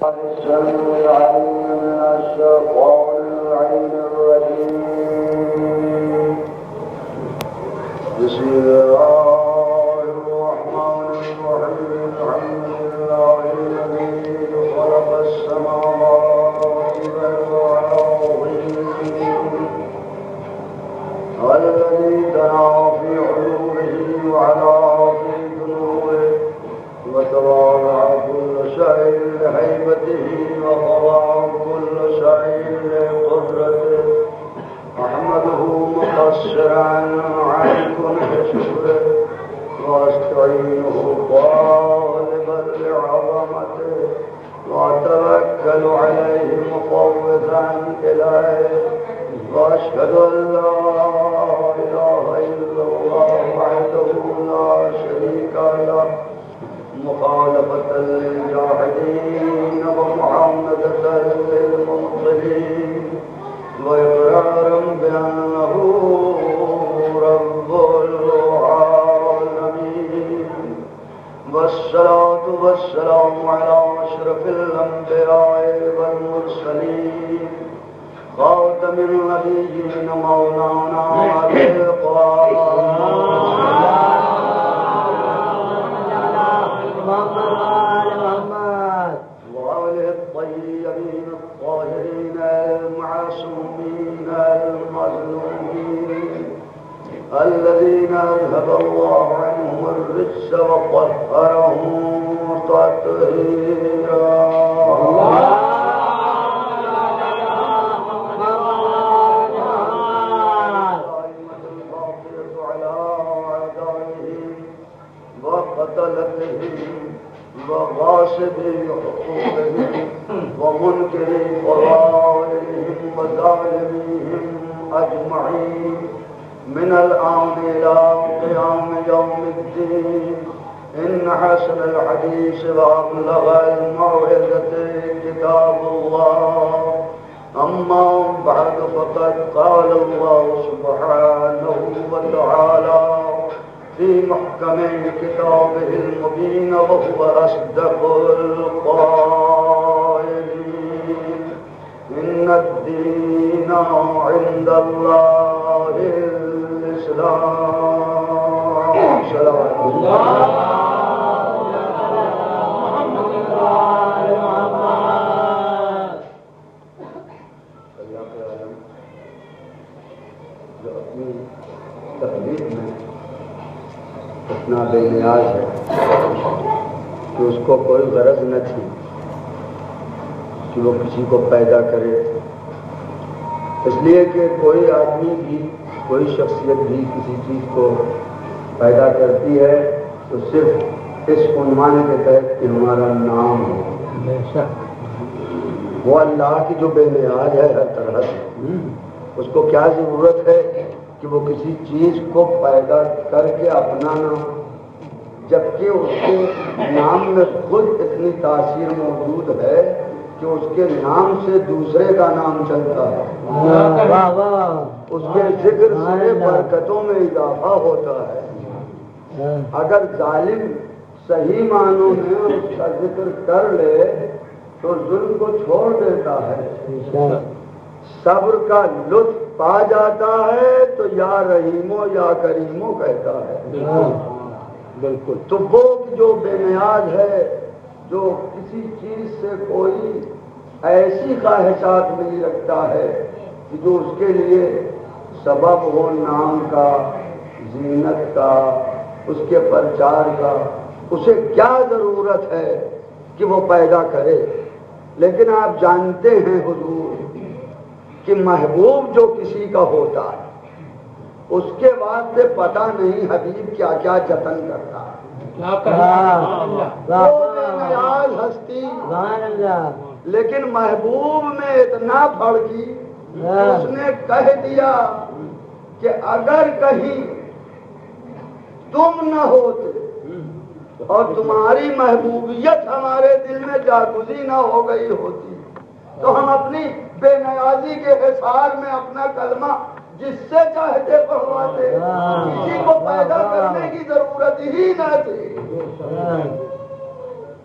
بسم الله الرحمن الرحيم الحمد لله الذي خلق السماوات والأرض الذي ترى في عيونه وعلى في ذنوبه وتواضع كل شيء لهيبته وخضع كل شيء لقدرته أحمده مقصرا عن كنه شكره وأستعينه طالبا لعظمته وأتوكل عليه مفوضا إليه وأشهد أن لا إله إلا الله وحده لا شريك له مخالفة للجاحدين ومعاندة للمبطلين وإقرارا بأنه رب العالمين والصلاة والسلام على أشرف الأنبياء والمرسلين خاتم النبيين مولانا أبي وآله الطيبين الطاهرين المعصومين المظلومين الذين أذهب الله عنهم الرجس وطهرهم تطهيرا وغاصب حقوقهم ومنكر فضائلهم وظالميهم أجمعين من الآن إلى قيام يوم الدين إن حسن الحديث وأبلغ الموعظة كتاب الله أما بعد فقد قال الله سبحانه وتعالى في محكم كتابه المبين وهو أصدق القائلين إن الدين عند الله الإسلام صلوات الله اتنا بے نیاز ہے کہ اس کو کوئی غرض نہ تھی کہ وہ کسی کو پیدا کرے، اس لیے کہ کوئی آدمی بھی کوئی شخصیت بھی کسی چیز کو پیدا کرتی ہے تو صرف اس عنوان کے تحت کہ ہمارا نام ہو۔ وہ اللہ کی جو بے نیاز ہے ہر طرح سے، اس کو کیا ضرورت ہے کہ وہ کسی چیز کو پیدا کر کے اپنا نام، جبکہ اس کے نام میں خود اتنی تاثیر موجود ہے کہ اس کے نام سے دوسرے کا نام چلتا ہے، اس کے ذکر سے برکتوں میں اضافہ ہوتا ہے۔ اگر ظالم صحیح معنوں میں اس کا ذکر کر لے تو ظلم کو چھوڑ دیتا ہے، صبر کا لطف پا جاتا ہے تو یا رحیمو یا کریمو کہتا ہے۔ بالکل، تو وہ جو بے نیاز ہے، جو کسی چیز سے کوئی ایسی خواہشات نہیں رکھتا ہے کہ جو اس کے لیے سبب ہو نام کا، زینت کا، اس کے پرچار کا، اسے کیا ضرورت ہے کہ وہ پیدا کرے؟ لیکن آپ جانتے ہیں حضور کہ محبوب جو کسی کا ہوتا ہے اس کے واسطے پتہ نہیں حبیب کیا کیا جتن کرتا ہے۔ وہ بے نیاز ہستی، لیکن محبوب میں اتنا پڑ گئی اس نے کہہ دیا کہ اگر کہیں تم نہ ہوتے اور تمہاری محبوبیت ہمارے دل میں جاگزی نہ ہو گئی ہوتی تو ہم اپنی بے نیازی کے حصار میں اپنا کلمہ جس سے چاہتے پڑھواتے، کسی کو پیدا کرنے کی ضرورت ہی نہ تھی۔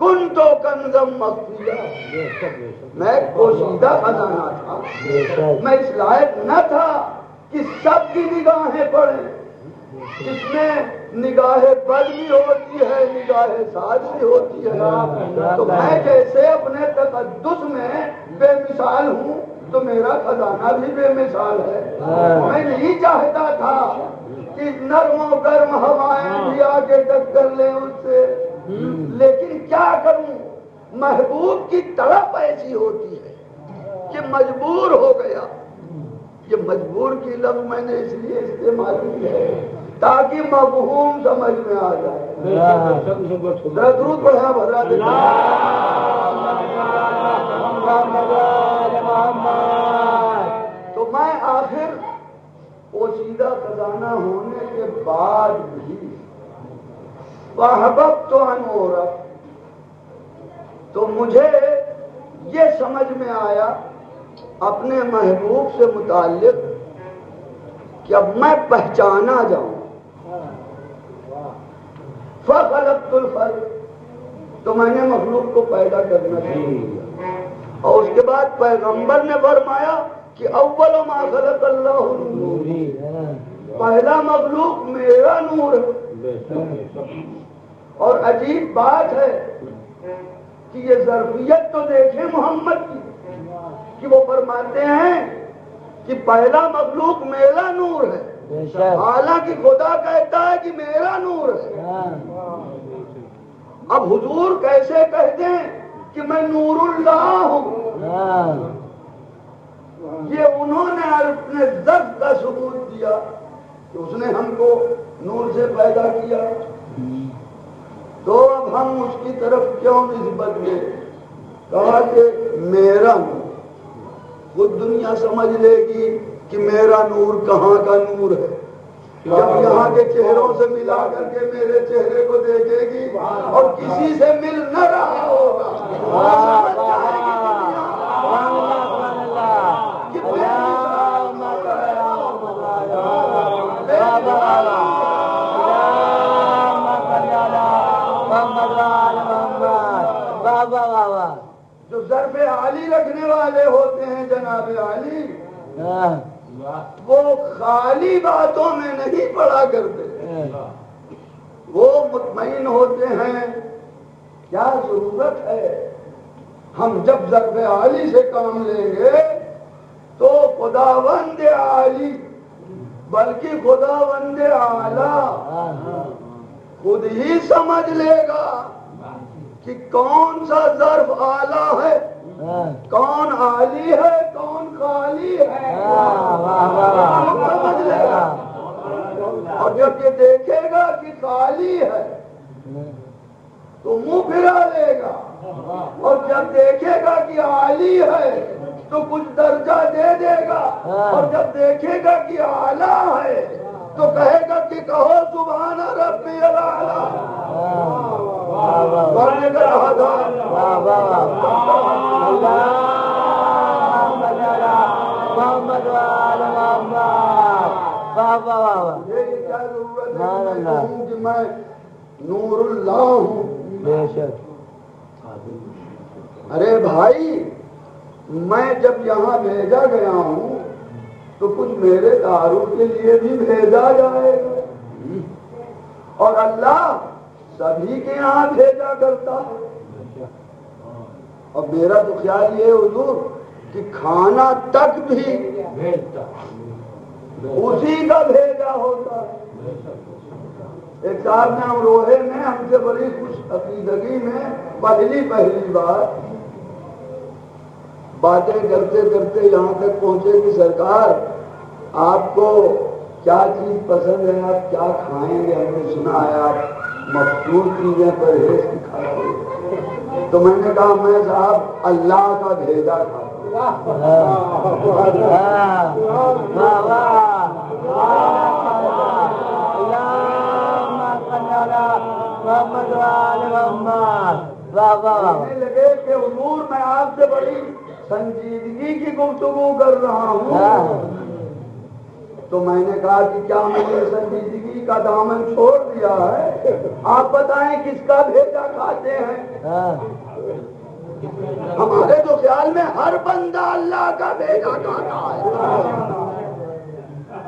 کن تو کنزم مخفیہ، میں پوشیدہ خزانہ تھا، میں اس لائق نہ تھا کہ سب کی نگاہیں پڑیں، جس میں نگاہ بد بھی ہوتی ہے، نگاہ ساز بھی ہوتی ہے، تو میں جیسے اپنے تقدس میں بے مثال ہوں تو میرا خزانہ بھی بے مثال ہے۔ میں نہیں چاہتا تھا کہ نرم و گرم ہوائیں بھی آگے ٹکر لیں اس سے، لیکن کیا کروں، محبوب کی طلب ایسی ہوتی ہے کہ مجبور ہو گیا۔ یہ مجبور کی لفظ میں نے اس لیے استعمال کی ہے تاکہ مفہوم سمجھ میں آ جائے۔ درود پڑھا بھرا تو میں آخر پوشیدہ خزانہ ہونے کے بعد بھی وَحَبَبْتُ أَنْ أُعْرَفَ، تو مجھے یہ سمجھ میں آیا اپنے محبوب سے متعلق کہ اب میں پہچانا جاؤں۔ فَخَلَقْتُ الْخَلْقَ، تو میں نے مخلوق کو پیدا کرنا شروع کیا، اور اس کے بعد پیغمبر نے فرمایا کہ اول ما خلق اللہ النور، پہلا مخلوق میرا نور ہے۔ اور عجیب بات ہے کہ یہ ظرفیت تو دیکھیں محمد کی کہ وہ فرماتے ہیں کہ پہلا مخلوق میرا نور ہے، حالانکہ خدا کہتا ہے کہ میرا نور ہے۔ اب حضور کیسے کہتے ہیں کہ میں نور اللہ ہوں؟ یہ انہوں نے اپنے ذات کا ثبوت دیا کہ اس نے ہم کو نور سے پیدا کیا، تو اب ہم اس کی طرف کیوں نسبت دیں؟ کہا کہ میرا نور، خود دنیا سمجھ لے گی کہ میرا نور کہاں کا نور ہے، جب یہاں کے چہروں سے ملا کر کے میرے چہرے کو دیکھے گی اور کسی سے مل نہ رہا ہوگا، جو ضرب عالی رکھنے والے ہوتے ہیں جناب عالی، وہ خالی باتوں میں نہیں پڑا کرتے، وہ مطمئن ہوتے ہیں کیا ضرورت ہے، ہم جب ضرب عالی سے کام لیں گے تو خداوند عالی بلکہ خداوند اعلی خود ہی سمجھ لے گا کہ کون سا ظرف اعلیٰ ہے، کون عالی ہے، کون خالی ہے، سمجھ لے گا۔ اور جب یہ دیکھے گا کہ خالی ہے تو منہ پھرا لے گا، اور جب دیکھے گا کہ عالی ہے تو کچھ درجہ دے دے گا، اور جب دیکھے گا کہ اعلیٰ ہے تو کہے گا کہ کہو سبحان ربی الاعلیٰ۔ کیا ضرورت ہے کہ میں نور اللہ ہوں؟ ارے بھائی، میں جب یہاں بھیجا گیا ہوں تو کچھ میرے تعارف کے لیے بھی بھیجا جائے گا، اور اللہ سبھی کے یہاں بھیجا کرتا ہے۔ اور میرا تو خیال یہ حضور کہ کھانا تک بھی اسی کا بھیجا ہوتا ہے۔ ایک صاحب نے امروہے میں ہم سے بڑی خوش عقیدگی میں پہلی بار باتیں کرتے کرتے یہاں تک پہنچے کہ سرکار آپ کو کیا چیز پسند ہے، آپ کیا کھائیں گے؟ ہم نے سنا ہے آپ مخصوص چیزیں پرہیز کی کھاتے ہیں۔ تو میں نے کہا میں صاحب اللہ کا بھیجا کھاتا لگے کہ حضور میں آپ سے بڑی سنجیدگی کی گفتگو کر رہا ہوں، تو میں نے کہا کہ کیا میں نے سنجیدگی کا دامن چھوڑ دیا ہے؟ آپ بتائیں کس کا بھیجا کھاتے ہیں؟ ہمارے تو خیال میں ہر بندہ اللہ کا بھیجا کھاتا ہے،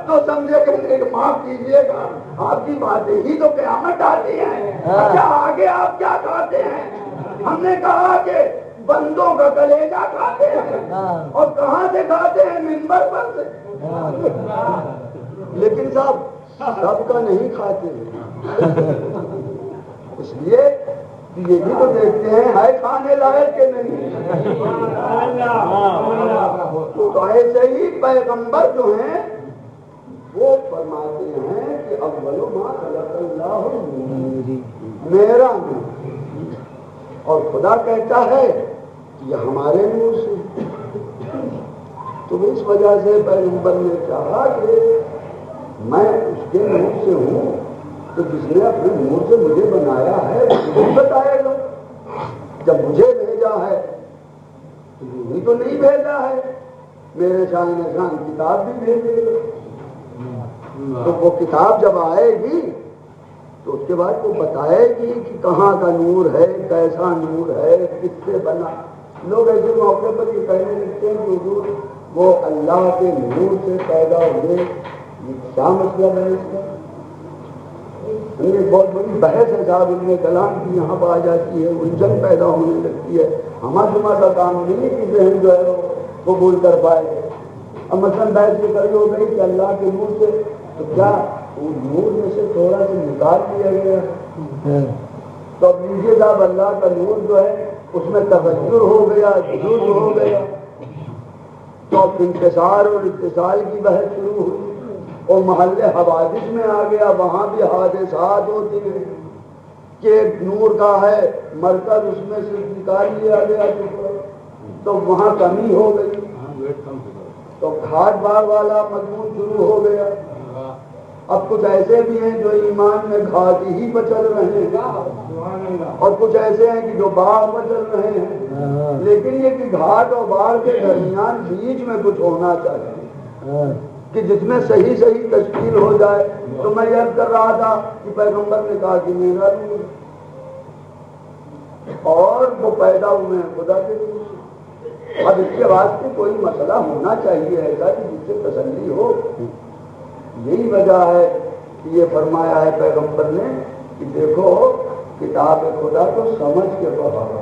تو سمجھے کہ معاف کیجیے گا آپ کی باتیں ہی تو قیامت آتی ہیں۔ اچھا آگے آپ کیا کھاتے ہیں؟ ہم نے کہا کہ بندوں کا کلیجہ کھاتے ہیں، اور کہاں سے کھاتے ہیں؟ منبر پر سے۔ لیکن صاحب سب کا نہیں کھاتے ہیں، اس لیے یہ بھی تو دیکھتے ہیں ہے کھانے لائق کہ نہیں۔ تو ایسے ہی پیغمبر جو ہیں وہ فرماتے ہیں کہ اول ما خلق اللہ میرا نور، اور خدا کہتا ہے کہ یہ ہمارے نور سے۔ تو اس وجہ سے پیغمبر نے کہا کہ میں اس کے نور سے ہوں، تو جس نے اپنے نور سے مجھے بنایا ہے وہ بتائے گا۔ جب مجھے بھیجا ہے تو یوں ہی تو نہیں بھیجا ہے، میرے شان نشان کتاب بھی بھیجے گا۔ تو وہ کتاب جب آئے گی تو اس کے بعد وہ بتائے گی کہ کہاں کا نور ہے، کیسا نور ہے، کس سے بنا۔ لوگ ایسے موقع پر یہ کہنے لگتے ہیں کہ حضور وہ اللہ کے نور سے پیدا ہوئے، یہ کیا مطلب ہے اس کا؟ ایک بہت بڑی بحث ہے صاحب، ان میں کلام کی یہاں پر آ جاتی ہے، الجھن پیدا ہونے لگتی ہے۔ ہمارا کا کام نہیں کہ ذہن جو ہے وہ قبول کر پائے۔ اب مثلاً بحث یہ کری ہو گئی کہ اللہ کے نور سے، تو کیا وہ نور میں سے تھوڑا سا نکال دیا گیا؟ تو اب لیجیے صاحب اللہ کا نور جو ہے اس میں تغیر ہو گیا، جز ہو گیا، تو اب انکسار اور اتصال کی بحث شروع ہوئی، اور محلے حوادث میں آ گیا، وہاں بھی حادثات ہوتی ہیں کہ نور کا ہے مرکز اس میں سے نکال لیا گیا تو وہاں کمی ہو گئی، تو گھاٹ بار والا مضمون شروع ہو گیا۔ اب کچھ ایسے بھی ہیں جو ایمان میں گھاٹ ہی پر چل رہے ہیں، اور کچھ ایسے ہیں کہ جو باغ پر چل رہے ہیں، لیکن یہ کہ گھاٹ اور باغ کے درمیان بیچ میں کچھ ہونا چاہیے کہ جس میں صحیح صحیح تشکیل ہو جائے۔ تو میں یاد کر رہا تھا کہ پیغمبر نے کہا کہ میرا نور، اور وہ پیدا ہوئے ہیں خدا کے نور سے۔ اب اس کے واسطے کوئی مسئلہ ہونا چاہیے ایسا کہ جس سے تسلی ہو۔ یہی وجہ ہے کہ یہ فرمایا ہے پیغمبر نے کہ دیکھو کتاب خدا کو سمجھ کے پڑھو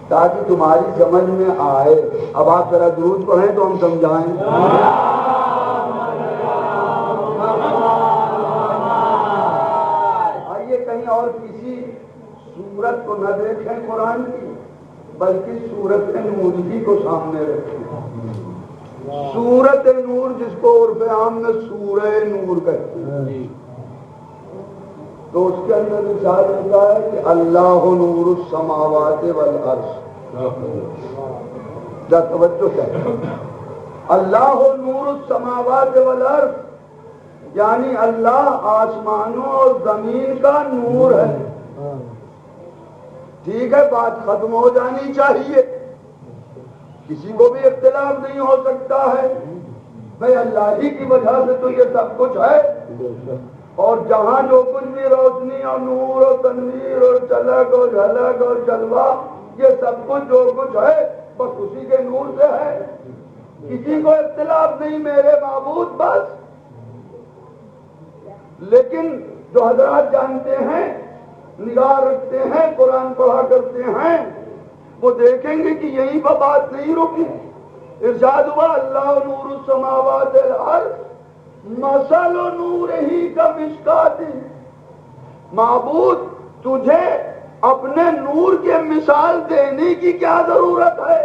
تاکہ تمہاری سمجھ میں آئے۔ اب آپ ذرا درود پڑھیں تو ہم سمجھائیں۔ آئیے کہیں اور کسی سورت کو نہ دیکھیں قرآن کی، بلکہ سورت نور کو سامنے رکھیں۔ سورت نور جس کو عرف عام میں سورہ نور کہتے ہیں، تو اس کے اندر ارشاد ہوتا ہے کہ اللہ نور السماوات والارض۔ ذرا توجہ ہے، اللہ نور السماوات والارض یعنی اللہ آسمانوں اور زمین کا نور ہے۔ ٹھیک ہے، بات ختم ہو جانی چاہیے، کسی کو بھی اختلاف نہیں ہو سکتا ہے بھائی اللہ ہی کی وجہ سے تو یہ سب کچھ ہے، اور جہاں جو کچھ بھی روشنی اور نور اور تنویر اور چلک اور جھلک اور جلوہ، یہ سب کچھ جو کچھ ہے بس اسی کے نور سے ہے، کسی کو اختلاف نہیں میرے معبود بس۔ لیکن جو حضرات جانتے ہیں، نگاہ رکھتے ہیں، قرآن پڑھا کرتے ہیں، وہ دیکھیں گے کہ یہیں پر بات نہیں رکی۔ ارشاد ہوا اللہ نور السماوات والارض مثل نورہ کمشکات۔ معبود تجھے اپنے نور کے مثال دینے کی کیا ضرورت ہے؟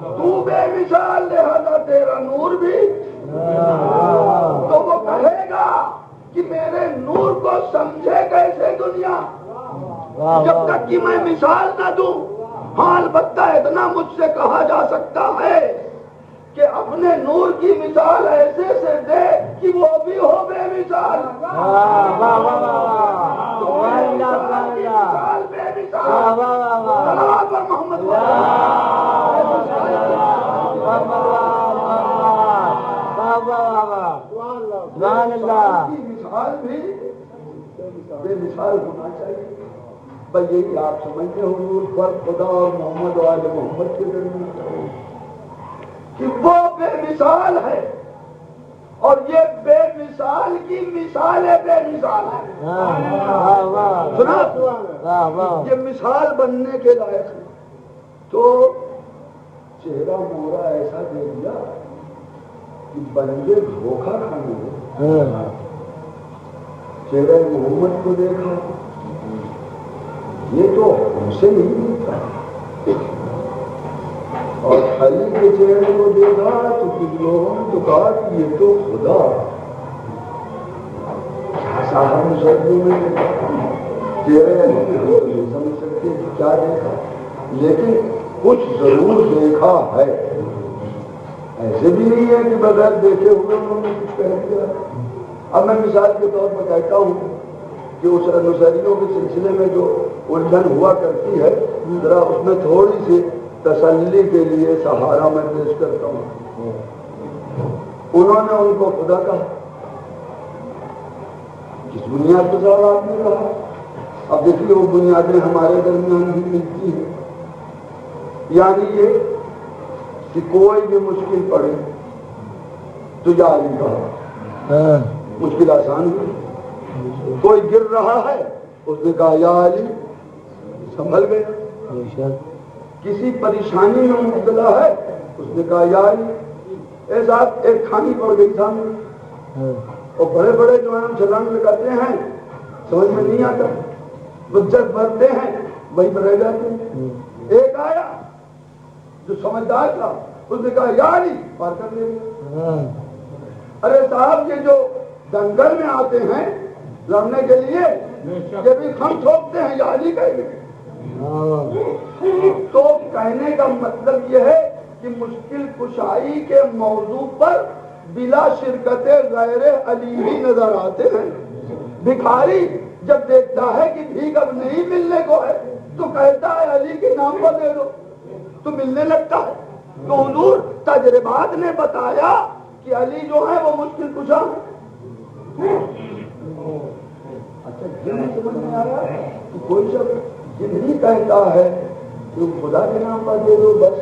تو بے مثال، لہذا تیرا نور بھی۔ تو وہ کہے گا کہ میرے نور کو سمجھے کیسے دنیا جب تک کہ میں مثال نہ دوں۔ ہاں البتہ اتنا مجھ سے کہا جا سکتا ہے کہ اپنے نور کی مثال ایسے سے دے کہ وہ بھی ہو بے مثال۔ بے مثال صلوات پر محمد کی مثال بھی بے مثال ہونا چاہیے. بھائی یہی آپ سمجھتے ہو حضور فرق خدا اور محمد و آل محمد کے درمیان کہ وہ بے مثال ہے اور یہ بے مثال کی مثال ہے بے مثال ہے. سنا یہ مثال بننے کے لائق ہے. تو چہرہ مورا ایسا دے دیا کہ بندے دھوکہ کھانے لگے. چہرہ محمد کو دیکھا یہ تو ہم سے نہیں دیکھا, اور علی کے چہرے کو دیکھا تو کچھ لوگوں نے تو کہا کہ یہ تو خدا. صاحب مسلموں میں چہرے نہیں سمجھ سکتے کہ کیا دیکھا, لیکن کچھ ضرور دیکھا ہے. ایسے بھی نہیں ہے کہ بغیر دیکھے ہوئے انہوں نے کچھ کہہ دیا. اب میں مثال کے طور پر کہتا ہوں کہ اس نصیریوں کے سلسلے میں جو الجھن ہوا کرتی ہے, ذرا اس میں تھوڑی سی تسلی کے لیے سہارا میں پیش کرتا ہوں. انہوں نے ان کو خدا کہا, کس بنیاد پر صاحب آپ نے کہا؟ اب دیکھیے وہ بنیادیں ہمارے درمیان بھی ملتی ہیں. یعنی یہ کہ کوئی بھی مشکل پڑے تو یا علی کہا, مشکل آسان ہوئی. کوئی گر رہا ہے اس نے کہا یا علی, سنبھل گیا. کسی پریشانی میں مبتلا ہے اس نے کہا یا علی. ایسا ایک کھانی پڑ گئی سامنے, اور بڑے بڑے جو ہیں ہم چھلانگ لگاتے ہیں سمجھ میں نہیں آتا, بجت بھرتے ہیں وہیں پر رہ جاتے ہیں. ایک آیا جو سمجھدار تھا اس نے کہا یا علی, پار کر لے گیا. ارے صاحب یہ جو دنگل میں آتے ہیں لڑنے کے لیے یہ بھی ہم ٹھوکتے ہیں یا علی کہیں گے. تو کہنے کا مطلب یہ ہے کہ مشکل کشائی کے موضوع پر بلا شرکت غیر علی ہی نظر آتے ہیں. بھکاری جب دیکھتا ہے کہ بھیک اب نہیں ملنے کو ہے تو کہتا ہے علی کے نام پر دے دو, تو ملنے لگتا ہے. تو حضور تجربات نے بتایا کہ علی جو ہے وہ مشکل کشا. اچھا یہ سمجھ میں آیا کہ کوئی شخص یہ نہیں کہتا ہے کہ خدا کے نام پر دے دو بس.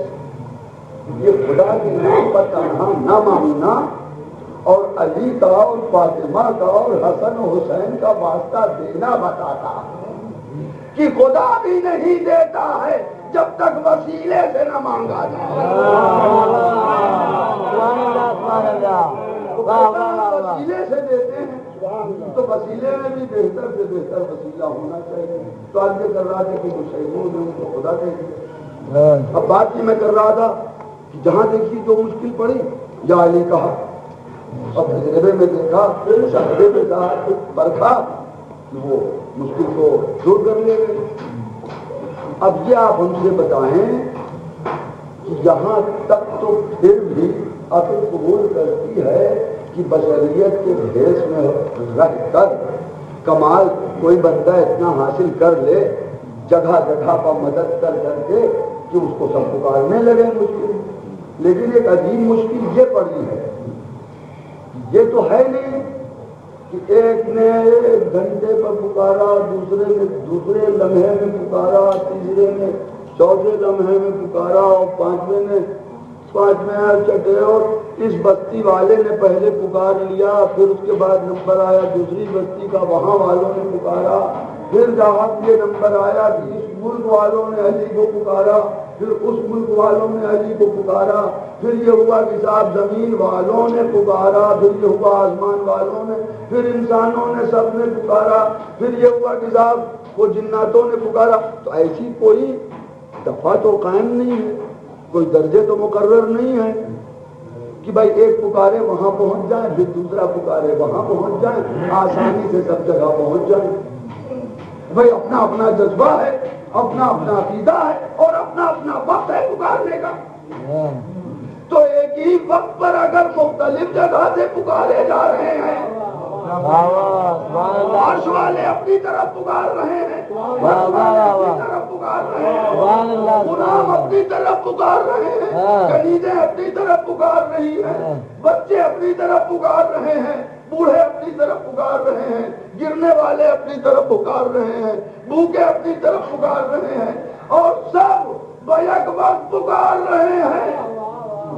یہ خدا کے نام پر تنہا نہ مانگنا اور علی کا اور فاطمہ کا اور حسن و حسین کا واسطہ دینا بتاتا کہ خدا بھی نہیں دیتا ہے جب تک وسیلے سے نہ مانگا جائے. وسیلے سے دیتے ہیں تو وسیلے میں بھی بہتر سے بہتر وسیلہ ہونا چاہیے. تو آج یہ کر رہا تھا کہ مشہور نے ان کو خدا کہہ دیا. اب بات یہ میں کر رہا تھا کہ جہاں دیکھی جو مشکل پڑی یا علی کہا, اور تجربے میں دیکھا شہدے پہ کہا برکھا وہ مشکل کو دور کر لے گئے. اب یہ آپ ہم سے بتائیں کہ یہاں تک تو پھر بھی عقل قبول کرتی ہے کہ بشریت کے بھیس میں رہ کر کمال کوئی بندہ اتنا حاصل کر لے جگہ جگہ پر مدد کر کر کے کہ اس کو سب پکارنے لگے مشکل. لیکن ایک عجیب مشکل یہ پڑی ہے, یہ تو ہے نہیں کہ ایک نے ایک گھنٹے پر پکارا, دوسرے نے دوسرے لمحے میں پکارا, تیسرے نے چوتھے لمحے میں پکارا, اور پانچویں نے چٹے, اور اس بستی والے نے پہلے پکار لیا, پھر اس کے بعد نمبر آیا دوسری بستی کا, وہاں والوں نے پکارا, پھر جہاں یہ نمبر آیا کہ اس ملک والوں نے علی کو پکارا, پھر اس ملک والوں نے علی کو پکارا, پھر یہ ہوا کہ صاحب زمین والوں نے پکارا, پھر یہ ہوا آسمان والوں نے, پھر انسانوں نے سب نے پکارا, پھر یہ ہوا کہ صاحب وہ جناتوں نے پکارا. تو ایسی کوئی دفعہ تو قائم نہیں ہے, کوئی درجے تو مقرر نہیں ہے کہ بھائی ایک پکارے وہاں پہنچ جائیں, پھر دوسرا پکارے وہاں پہنچ جائیں, آسانی سے سب جگہ پہنچ جائیں. بھائی اپنا اپنا جذبہ ہے, اپنا اپنا عقیدہ ہے, اور اپنا اپنا وقت ہے پکارنے کا. تو ایک ہی وقت پر اگر مختلف جگہ سے پکارے جا رہے ہیں, عرش والے اپنی طرف پکار رہے ہیں, اپنی طرف پکار رہے ہیں, غلام اپنی طرف پکار رہے ہیں, کنیزیں اپنی طرف پکار رہی ہیں, بچے اپنی طرف پکار رہے ہیں, بوڑھے اپنی طرف پکار رہے ہیں, گرنے والے اپنی طرف پکار رہے ہیں، بھوکے اپنی طرف پکار رہے ہیں، اور سب بیک وقت پکار رہے ہیں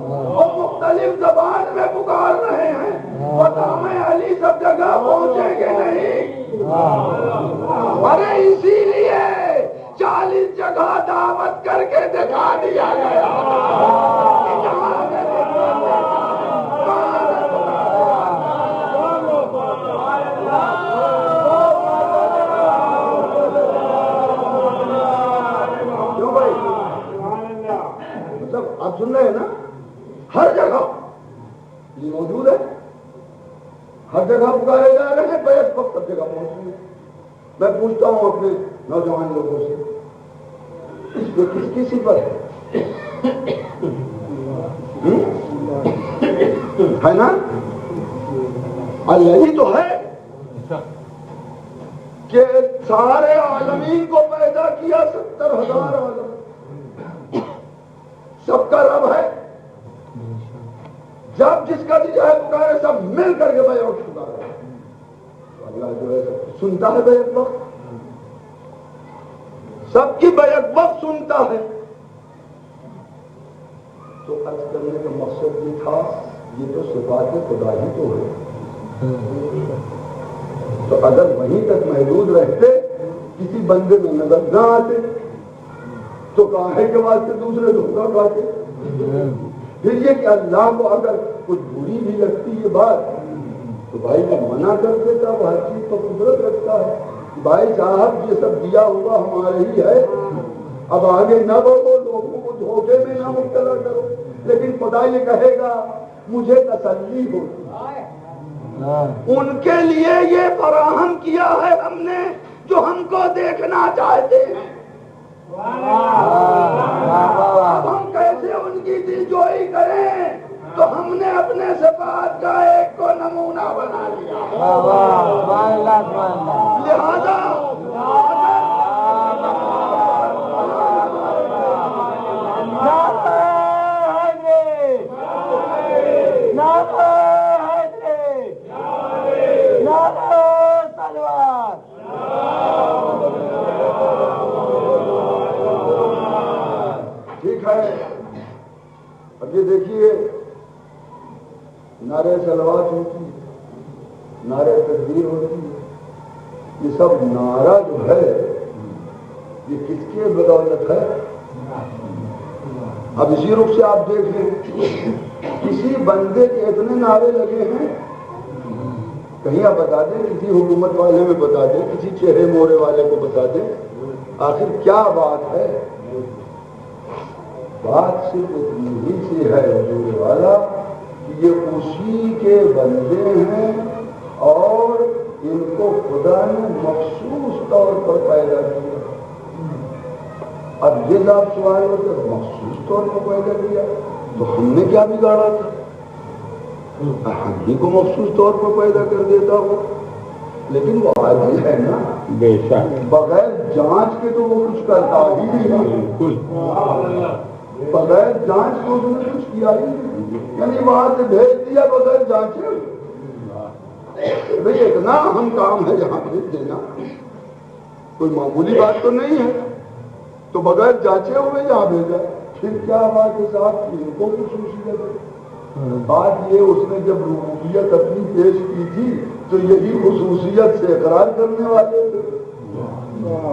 اور مختلف زبان میں پکار رہے ہیں۔ مقام علی سب جگہ پہنچیں گے نہیں، ارے اسی لیے 40 جگہ دعوت کر کے دکھا دیا گیا۔ کیوں بھائی؟ مطلب آپ سن رہے ہیں نا، ہر جگہ یہ موجود ہے، ہر جگہ پکارے جا رہے ہیں، بیک وقت سب جگہ پہنچ رہے ہیں۔ میں پوچھتا ہوں اپنے نوجوان لوگوں سے، اس میں کس کی صفت ہے نا؟ اللہ ہی تو ہے کہ سارے عالمین کو پیدا کیا، 70,000 عالم، سب کا رب ہے۔ جب جس کا دیا ہے پکارے، سب مل کر کے بیک وقت پکارے، اللہ جو ہے سنتا ہے بیک وقت، سب کی بیک وقت سنتا ہے۔ تو عرض کرنے کا مقصد یہ تھا، یہ تو صفات خدا ہی تو ہے، تو اگر وہیں تک محدود رہتے، کسی بندے میں نظر نہ آتے، تو کاہے کے واسطے دوسرے دھوکہ کھاتے؟ پھر یہ کہ اللہ کو اگر کچھ بری بھی لگتی یہ بات، تو بھائی وہ منع کر دیتا، وہ ہر چیز کو قدرت رکھتا ہے۔ بھائی صاحب یہ سب دیا ہوا ہمارے ہی ہے، اب آگے نہ بڑھو، لوگوں کو دھوکے میں نہ مبتلا کرو، لیکن خدا یہ کہے گا مجھے تسلی ہو، ان کے لیے یہ فراہم کیا ہے ہم نے جو ہم کو دیکھنا چاہتے ہیں۔ اب ہم کیسے ان کی دل جوئی کریں؟ تو ہم نے اپنے صفات کا ایک کو نمونہ بنا لیا، لہذا ٹھیک ہے۔ اب یہ دیکھیے، نعرے صلوات ہوتی ہے، نعرے تکبیر ہوتی ہے، یہ سب نعرہ جو ہے یہ کس کے بدولت ہے؟ اب اسی رخ سے آپ دیکھ لیں، کسی بندے کے اتنے نعرے لگے ہیں، کہیں آپ بتا دیں، کسی حکومت والے میں بتا دیں، کسی چہرے مورے والے کو بتا دیں، آخر کیا بات ہے؟ بات صرف اتنی ہی سی ہے حضور والا کہ یہ اسی کے بندے ہیں اور ان کو خدا نے مخصوص طور پر پیدا کیا۔ اب یہ جب سوال ہوتا ہے مخصوص طور پر پیدا کیا تو ہم نے کیا بگاڑا تھا؟ ہم ہی کو مخصوص طور پر پیدا کر دیتا ہو، لیکن وہ عادل ہے نا، بے شک بغیر جانچ کے تو وہ کچھ کرتا ہی نہیں، بغیر جانچ کو اس نے کچھ کیا ہی نہیں، یعنی وہاں سے بھیج دیا بغیر جانچے۔ بھئی اتنا اہم کام ہے جہاں بھیج دینا، کوئی معمولی بات تو نہیں ہے، تو بغیر جانچے ہوئے یہاں بھیجا، پھر کیا بات ہے صاحب، ان کو خصوصیت ہے۔ بات یہ اس نے جب ربوبیت اپنی پیش کی تھی تو یہی خصوصیت سے اقرار کرنے والے تھے،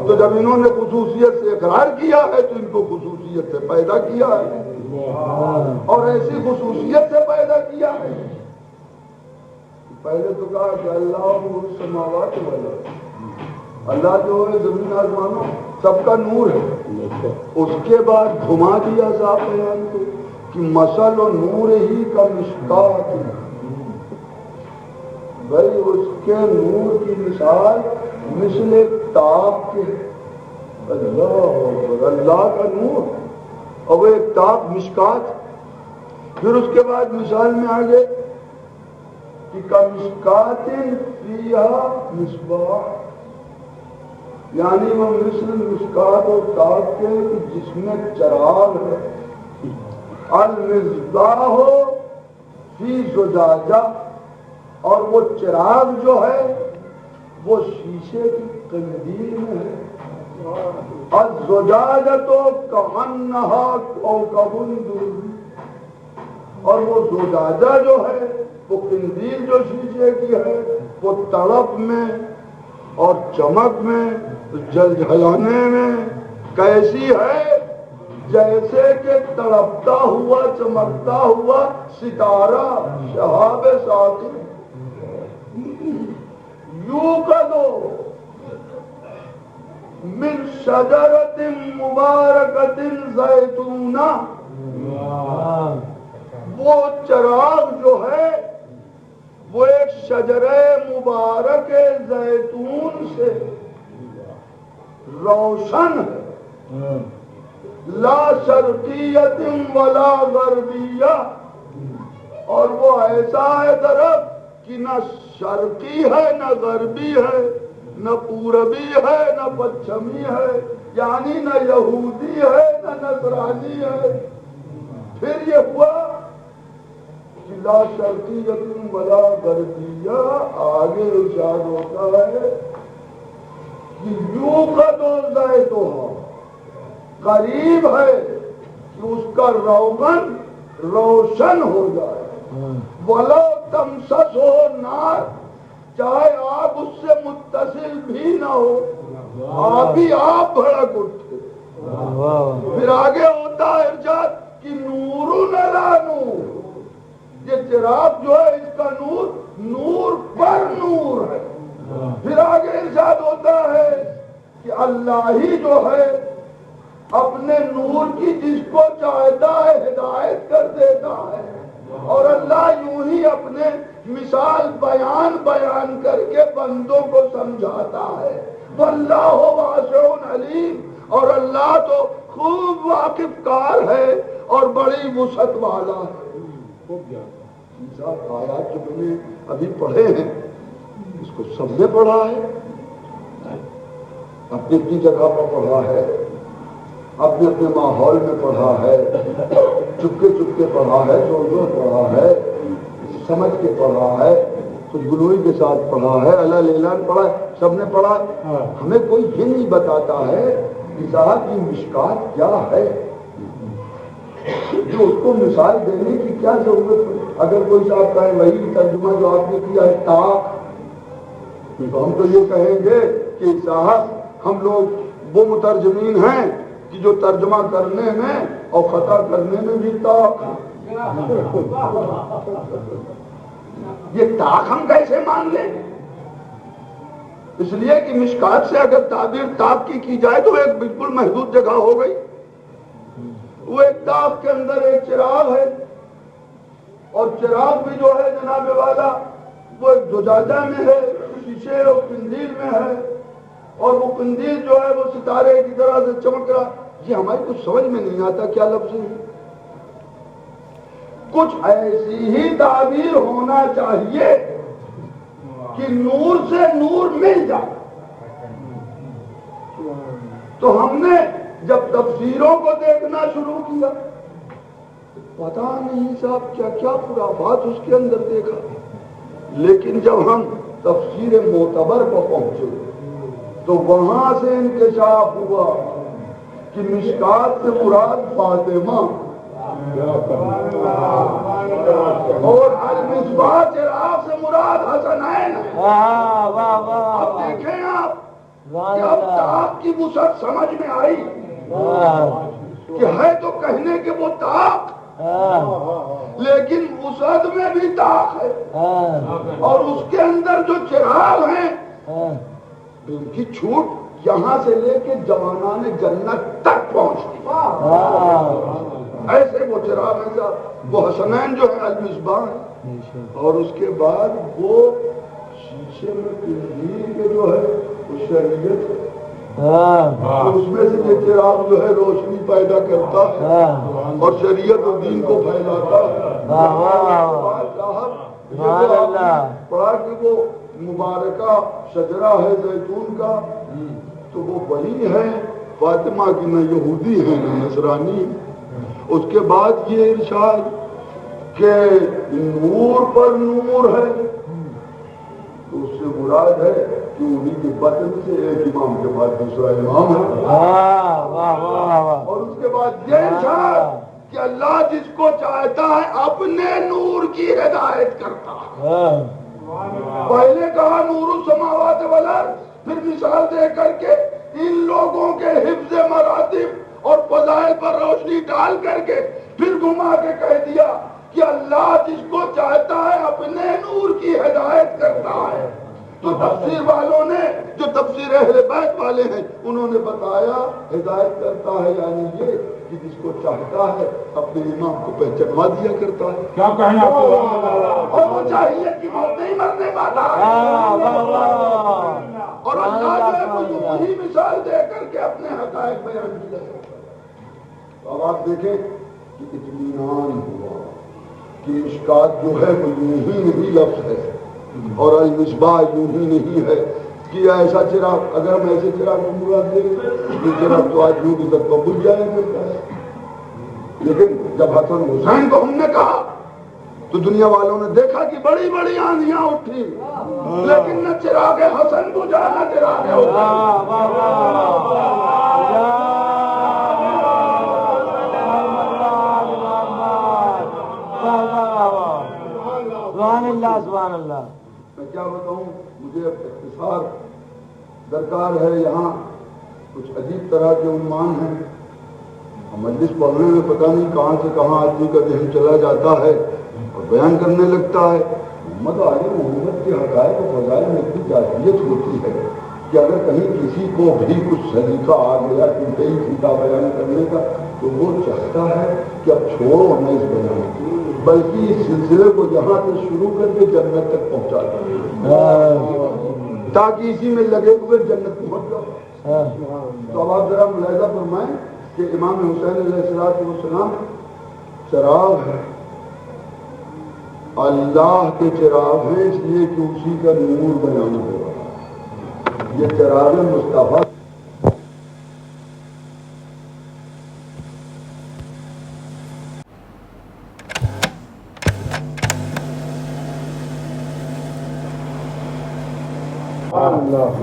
تو جب انہوں نے خصوصیت سے اقرار کیا ہے تو ان کو خصوصیت سے پیدا کیا ہے، اور ایسی خصوصیت سے پیدا کیا ہے۔ پہلے تو کہا کہ اللہ نور السماوات والارض، اللہ جو ہے زمین آسمانوں سب کا نور ہے، اس کے بعد گھما دیا صاحب بیان کو کہ مثل و نور ہی کا مشکات، بھائی اس کے نور کی مثال مثل تاپ کے، اللہ کا نور اور وہ ایک تاپ مشکات۔ پھر اس کے بعد مثال میں آگے کہ کمشکات فیہا مصباح، یعنی وہ مثل مشکات اور تاپ کے جس میں چراغ ہے، المصباح فی زجاجہ، اور وہ چراغ جو ہے وہ شیشے کی قندیل میں ہے. الزجاجۃ کأنہا کوکب دری. اور وہ زجاجہ جو ہے وہ قندیل جو شیشے کی ہے وہ تڑپ میں اور چمک میں جھلجھلانے میں کیسی ہے جیسے کہ تڑپتا ہوا چمکتا ہوا ستارہ شہاب ساطع. یوقد من شجرۃ مبارکۃ زیتونہ. وہ چراغ جو ہے وہ ایک شجرہ مبارک زیتون سے روشن ہے. لا شرقیت ولا غربیہ. اور وہ ایسا ہے درخت کہ نہ شرقی ہے نہ غربی ہے نہ پوربی ہے نہ پچھمی ہے، یعنی نہ یہودی ہے نہ نصرانی ہے. پھر یہ ہوا کہ لا شرقیت ولا غربیہ. آگے ارشاد ہوتا ہے کہ یوقد زیتونہ، قریب ہے کہ اس کا روغن روشن ہو جائے. ولو تمسسہ نار، چاہے آگ اس سے متصل بھی نہ ہو، آپ ہی آپ بھڑک اٹھے. پھر آگے ہوتا ہے ارشاد کہ نور علی نور. یہ چراغ جو ہے اس کا نور نور پر نور ہے. پھر آگے ارشاد ہوتا ہے کہ اللہ ہی جو ہے اپنے نور کی جس کو چاہتا ہے ہدایت کر دیتا ہے. اور اللہ یوں ہی اپنے مثال بیان کر کے بندوں کو سمجھاتا ہے. واللہ واسع علیم. اور اللہ تو خوب واقف کار ہے اور بڑی وسعت والا ہے. آیات جو میں نے ابھی پڑھے ہیں اس کو سب نے پڑھا ہے، اپنی اپنی جگہ پر پڑھا ہے، اپنے اپنے ماحول میں پڑھا ہے، چپکے چپکے پڑھا ہے، زور زور پڑھا ہے، سمجھ کے پڑھا ہے، کچھ گلوئی کے ساتھ پڑھا ہے، اللہ لیلان پڑھا ہے، سب نے پڑھا. ہمیں کوئی یہ نہیں بتاتا ہے کہ صاحب کی مشکات کیا ہے، جو اس کو مثال دینے کی کیا ضرورت ہے. اگر کوئی صاحب کہے وہی ترجمہ جو آپ نے کیا ہے طاق، تو ہم تو یہ کہیں گے کہ صاحب ہم لوگ وہ مترجمین ہیں کہ جو ترجمہ کرنے میں اور خطا کرنے میں بھی طاق. یہ طاق ہم کیسے مان لیں؟ اس لیے کہ مشکات سے اگر تعبیر طاق کی جائے تو ایک بالکل محدود جگہ ہو گئی. وہ ایک طاق کے اندر ایک چراغ ہے، اور چراغ بھی جو ہے جناب والا وہ ایک زجاجہ میں ہے، شیشے اور قندیل میں ہے، اور وہ قندیل جو ہے وہ ستارے کی طرح سے چمک رہا. یہ ہماری کچھ سمجھ میں نہیں آتا کیا لفظ ہے. کچھ ایسی ہی تعبیر ہونا چاہیے کہ نور سے نور مل جائے. تو ہم نے جب تفسیروں کو دیکھنا شروع کیا پتا نہیں صاحب کیا کیا خرافات اس کے اندر دیکھا. لیکن جب ہم تفسیر معتبر کو پہنچے تو وہاں سے انکشاف ہوا کہ مشکات سے مراد فاطمہ اور المصباح چراغ سے مراد حسنین. اب دیکھیں آپ کہ اب طاق کی وسعت سمجھ میں آئی کہ ہے تو کہنے کے وہ طاق، لیکن وسعت میں بھی طاق ہے، اور اس کے اندر جو چراغ ہیں ان کی چھوٹ یہاں سے لے کے جوانان جنت تک پہنچتی. ایسے وہ چراغ ایسا وہ حسنین جو ہے المصباح، اور اس کے بعد وہ شیشے میں قندیل کے جو ہے وہ شریعت ہے. اس میں سے یہ چراغ جو ہے روشنی پیدا کرتا ہے اور شریعت و دین کو پھیلاتا ہے. پڑھا کہ وہ مبارکہ شجرہ ہے زیتون کا، تو وہ وہی ہے فاطمہ کی، نہ یہودی ہے نہ نصرانی. اس کے بعد یہ ارشاد کہ نور پر نور ہے، تو اس سے مراد ہے کہ انہیں کے بطن سے ایک امام کے بعد دوسرا امام ہے، اور اس کے بعد یہ ارشاد کہ اللہ جس کو چاہتا ہے اپنے نور کی ہدایت کرتا ہے۔ پہلے کہا نور السماوات والارض، پھر مثال دے کر کے ان لوگوں کے حفظ مراتب اور فضائل پر روشنی ڈال کر کے پھر گھما کے کہہ دیا کہ اللہ جس کو چاہتا ہے اپنے نور کی ہدایت کرتا ہے۔ تو تفسیر والوں نے، جو تفسیر اہل بیت والے ہیں، انہوں نے بتایا ہدایت کرتا ہے یعنی یہ کہ جس کو چاہتا ہے اپنے امام کو پہچانوا دیا کرتا ہے۔ کیا کہنا اور وہ چاہیے کہ وہ نہیں مرنے والا اور اللہ جو ہے وہ وہی مثال دے کر کے اپنے حقائق بیان کیا۔ اب آپ دیکھیں کہ اطمینان ہوا کہ مشکات جو ہے وہ یوں ہی نہیں لفظ ہے، اور المصباح یوں ہی نہیں ہے کہ ایسا چراغ، اگر ہم ایسے چراغ کو مراد دیں یہ چراغ تو آج یوں کی تک تو بجھ جایا کرتا ہے، لیکن جب حسن حسین کو ہم نے کہا تو دنیا والوں نے دیکھا کہ بڑی بڑی آندھیاں اٹھی، لیکن نہ چراغ حسن بجھا نہ چراغ سبحان اللہ۔ میں کیا بتاؤں، مجھے اختصار درکار ہے۔ یہاں کچھ عجیب طرح کے عنوان ہیں، مجلس پڑھنے میں پتہ نہیں کہاں سے کہاں آدمی کا ذہن چلا جاتا ہے اور بیان کرنے لگتا ہے۔ محمد علی محمد کے حقائق و فضائل میں اتنی جاہلیت ہوتی ہے کہ اگر کہیں کسی کو بھی کچھ سلیقہ آ گیا کہ کئی سیدھا بیان کرنے کا تو وہ چاہتا ہے کہ اب چھوڑو ہمیں اس بیان کی، بلکہ اس سلسلے کو یہاں سے شروع کر کے جنت تک پہنچا دیں تاکہ اسی میں لگے ہوئے جنت پہنچ جاؤ۔ تو اب آپ ذرا ملاحظہ فرمائیں کہ امام حسین علیہ السلام چراغ ہے، اللہ کے چراغ ہیں، اس لیے کہ اسی کا نور بیان ہو رہا ہے۔ یہ چراغ مصطفیٰ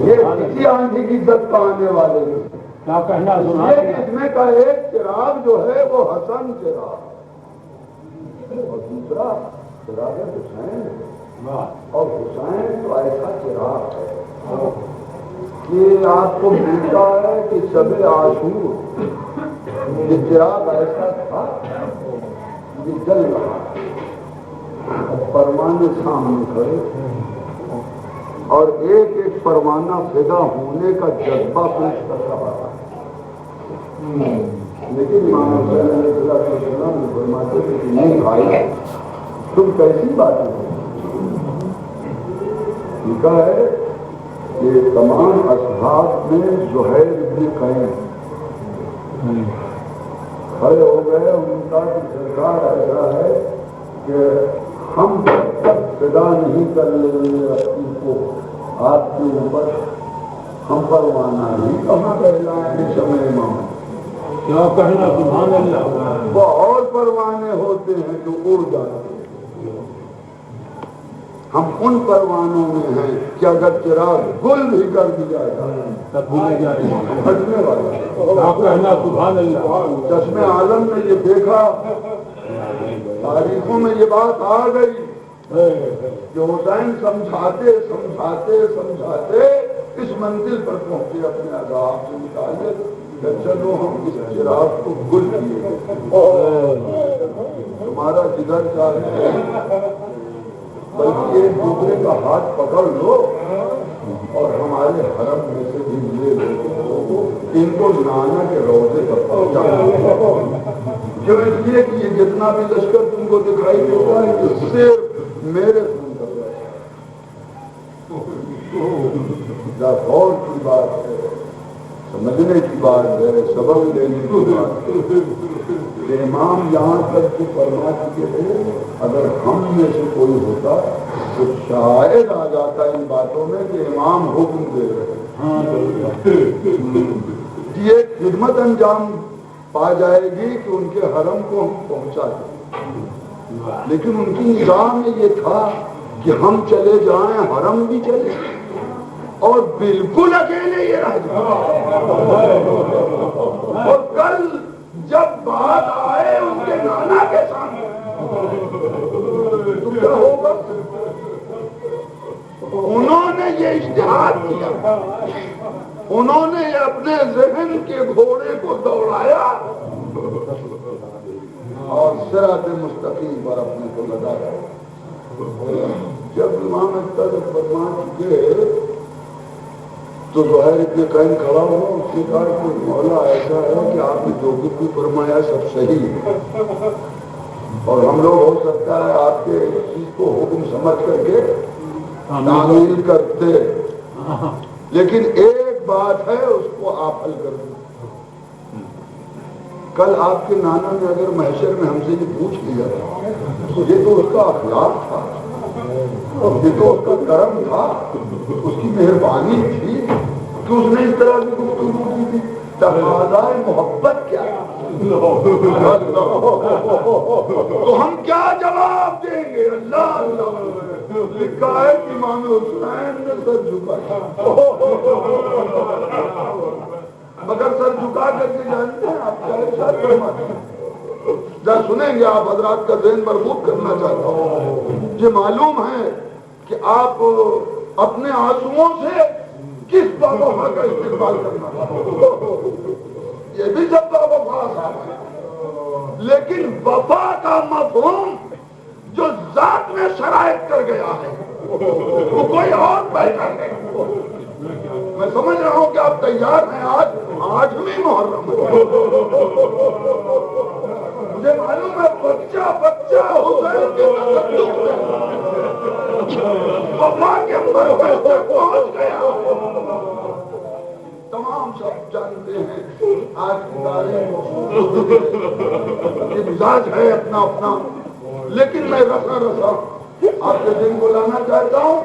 یہ کسی آندھی کی دت آنے والے کیا کہنا اس میں کا ایک چراغ جو ہے وہ حسن چراغ اور دوسرا چراغ حسین، اور حسین تو ایسا چراغ ہے کہ آپ کو ملتا ہے کہ شب عاشور یہ چراغ ایسا تھا یہ جل رہا پروانے سامنے کھڑے اور ایک ایک پروانہ فدا ہونے کا جذبہ پیش کر رہا ہے، لیکن امام حسین علیہ السلام نے فرماتے تھے کہ نہیں بھائی تم کیسی باتیں لکھا ہے کہ تمام اصحاب میں زہیر ابن قیم کھڑے ہو گئے، ان کا سرکار ایسا ہے کہ ہم جب تک فدا نہیں کر لیں اپنی کو آپ کے اوپر ہم پروانہ نہیں کہاں کہلائیں شمع امام۔ کیا کہنا سبحان اللہ۔ وہ اور پروانے ہوتے ہیں جو اڑ جاتے ہیں، ہم ان پروانوں میں ہیں کہ اگر چراغ گل بھی کر دیا جائے ہٹنے والا۔ کیا کہنا سبحان اللہ۔ چشمے عالم میں یہ دیکھا، تاریخوں میں یہ بات آ گئی کہ حسین سمجھاتے سمجھاتے سمجھاتے اس منزل پر پہنچے اپنے عذاب سے متعلق کہ چلو ہم اس چراغ کو گل کیے، تمہارا جدھر چاہے بلکہ ایک دوسرے کا ہاتھ پکڑ لو اور ہمارے حرم میں سے بھی لے لو، ان کو نانا کے روزے پر پہنچا، جو اس لیے کہ یہ جتنا بھی لشکر تم کو دکھائی دیتا ہے کہ صرف میرے خون کا غور کی بات ہے، سمجھنے کی بات ہے، سبق لینے کی بات ہے۔ امام یہاں تک کہ فرما چکے تھے اگر ہم میں سے کوئی ہوتا تو شاید آ جاتا ان باتوں میں کہ امام حکم دے رہے کہ یہ خدمت انجام پا جائے گی کہ ان کے حرم کو ہم پہنچا دیں، لیکن ان کی نظام میں یہ تھا کہ ہم چلے جائیں حرم بھی چلے اور بالکل اکیلے یہ رہ جائیں. اور کل جب بات آئے ان کے نانا کے سامنے تو کیا ہوگا؟ انہوں نے یہ اجتہاد کیا, انہوں نے اپنے ذہن کے گھوڑے کو دوڑایا اور صراط مستقیم پر اپنے کو لگایا. جب امام تک فرما چکے تو زہیر ابن قین کھڑا ہوا, اس نے کہا کہ مولا ایسا ہے کہ آپ نے جو کچھ بھی فرمایا سب صحیح ہے, اور ہم لوگ ہو سکتا ہے آپ کے چیز کو حکم سمجھ کر کے تعمیل کرتے, لیکن ایک بات ہے اس کو آپ حل کر دیں. کل آپ کے نانا نے اگر محشر میں ہم سے یہ پوچھ لیا تو یہ تو اس کا اخلاق تھا, یہ تو اس کا کرم تھا, اس کی مہربانی تھی کہ اس نے اس طرح کی گفتگو کی تھی. تقاضائے محبت کیا ہے, تو ہم کیا جواب دیں گے؟ اللہ اللہ لکھا ہے کہ امام حسین نے سر جھکایا, مگر سر جھکا کر کے جانتے ہیں آپ کیا ارشاد فرماتے ہیں؟ جب سنیں گے آپ حضرات کا ذہن مربوط کرنا چاہتا ہوں. یہ معلوم ہے کہ آپ اپنے آنسوؤں سے کس وفا کا استقبال کرنا چاہتے ہیں, یہ بھی سب وفا صاحب ہے, لیکن وفا کا مفہوم جو ذات میں شرائط کر گیا ہے وہ کوئی اور بہتر نہیں. میں سمجھ رہا ہوں کہ آپ تیار ہیں. آج بھی محرم ہے, مجھے معلوم ہے بچہ بچہ حسین کے تصدق میں وفا کے مرحلے تک پہنچ گیا. تمام سب جانتے ہیں آج کی تاریخ یہ مزاج ہے اپنا اپنا, لیکن میں رسا رسا آپ کے دن کو لانا چاہتا ہوں.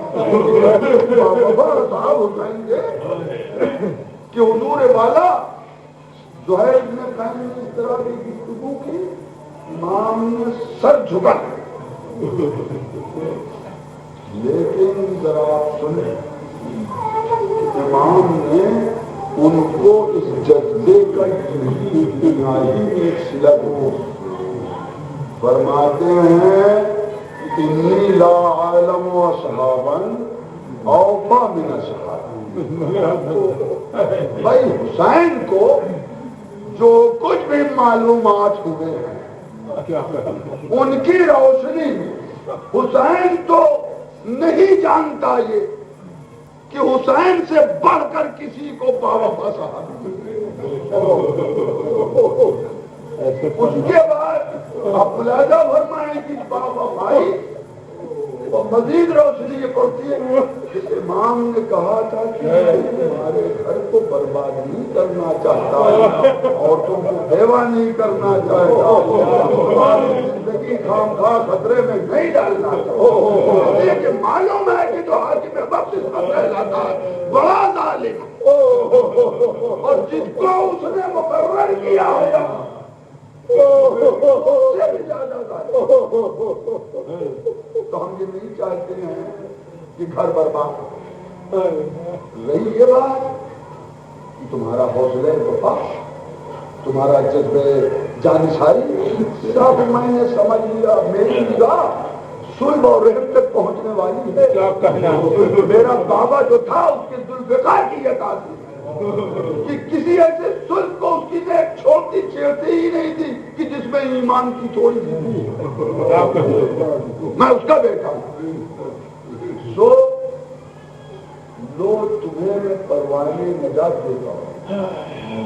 صاحب ہو جائیں گے کہ حضور والا زہیر ابن قین نے اس طرح کی گفتگو کی, امام نے سر جھکا, لیکن ذرا آپ سنیں امام نے ان کو اس جذبے کا ایک صلہ دو. فرماتے ہیں انی لا عالم اصحابا اوفا من اصحاب. بھائی حسین کو جو کچھ بھی معلومات ہوئے ہیں ان کی روشنی میں حسین تو نہیں جانتا یہ کہ حسین سے بڑھ کر کسی کو باوفا صحابی. اس کے بعد آپ ملاحظہ فرمائیں کہ باوفائی مزید روشنی یہ پڑتی ہے. امام نے کہا تھا کہ میں تمہارے گھر کو برباد نہیں کرنا چاہتا, عورتوں کو بیوہ نہیں کرنا چاہتا, زندگی خام خواہ خطرے میں نہیں ڈالنا چاہتا. لیکن معلوم ہے کہ جو حاکم وقت اس کا کہلاتا ہے بڑا ظالم, اور جس کو اس نے مقرر کیا ہوگا تو ہم یہ نہیں چاہتے ہیں کہ گھر برباد رہی. یہ بات تمہارا حوصلہ وفا, تمہارا جذبہ جانشاری سب میں نے سمجھ لیا. میری نگاہ صلب اور رحم تک پہنچنے والی ہے. کیا کہنا, میرا بابا جو تھا اس کے ذوالفقار کی یہ تاثیر کہ کسی ایسے صلب کو اس کی ایک چھوٹی چھیڑتی ہی نہیں تھی کہ جس میں ایمان کی تھوڑی سی تھی. میں اس کا بیٹا ہوں. سو لو تمہیں میں پروانے نجات دیتا ہوں,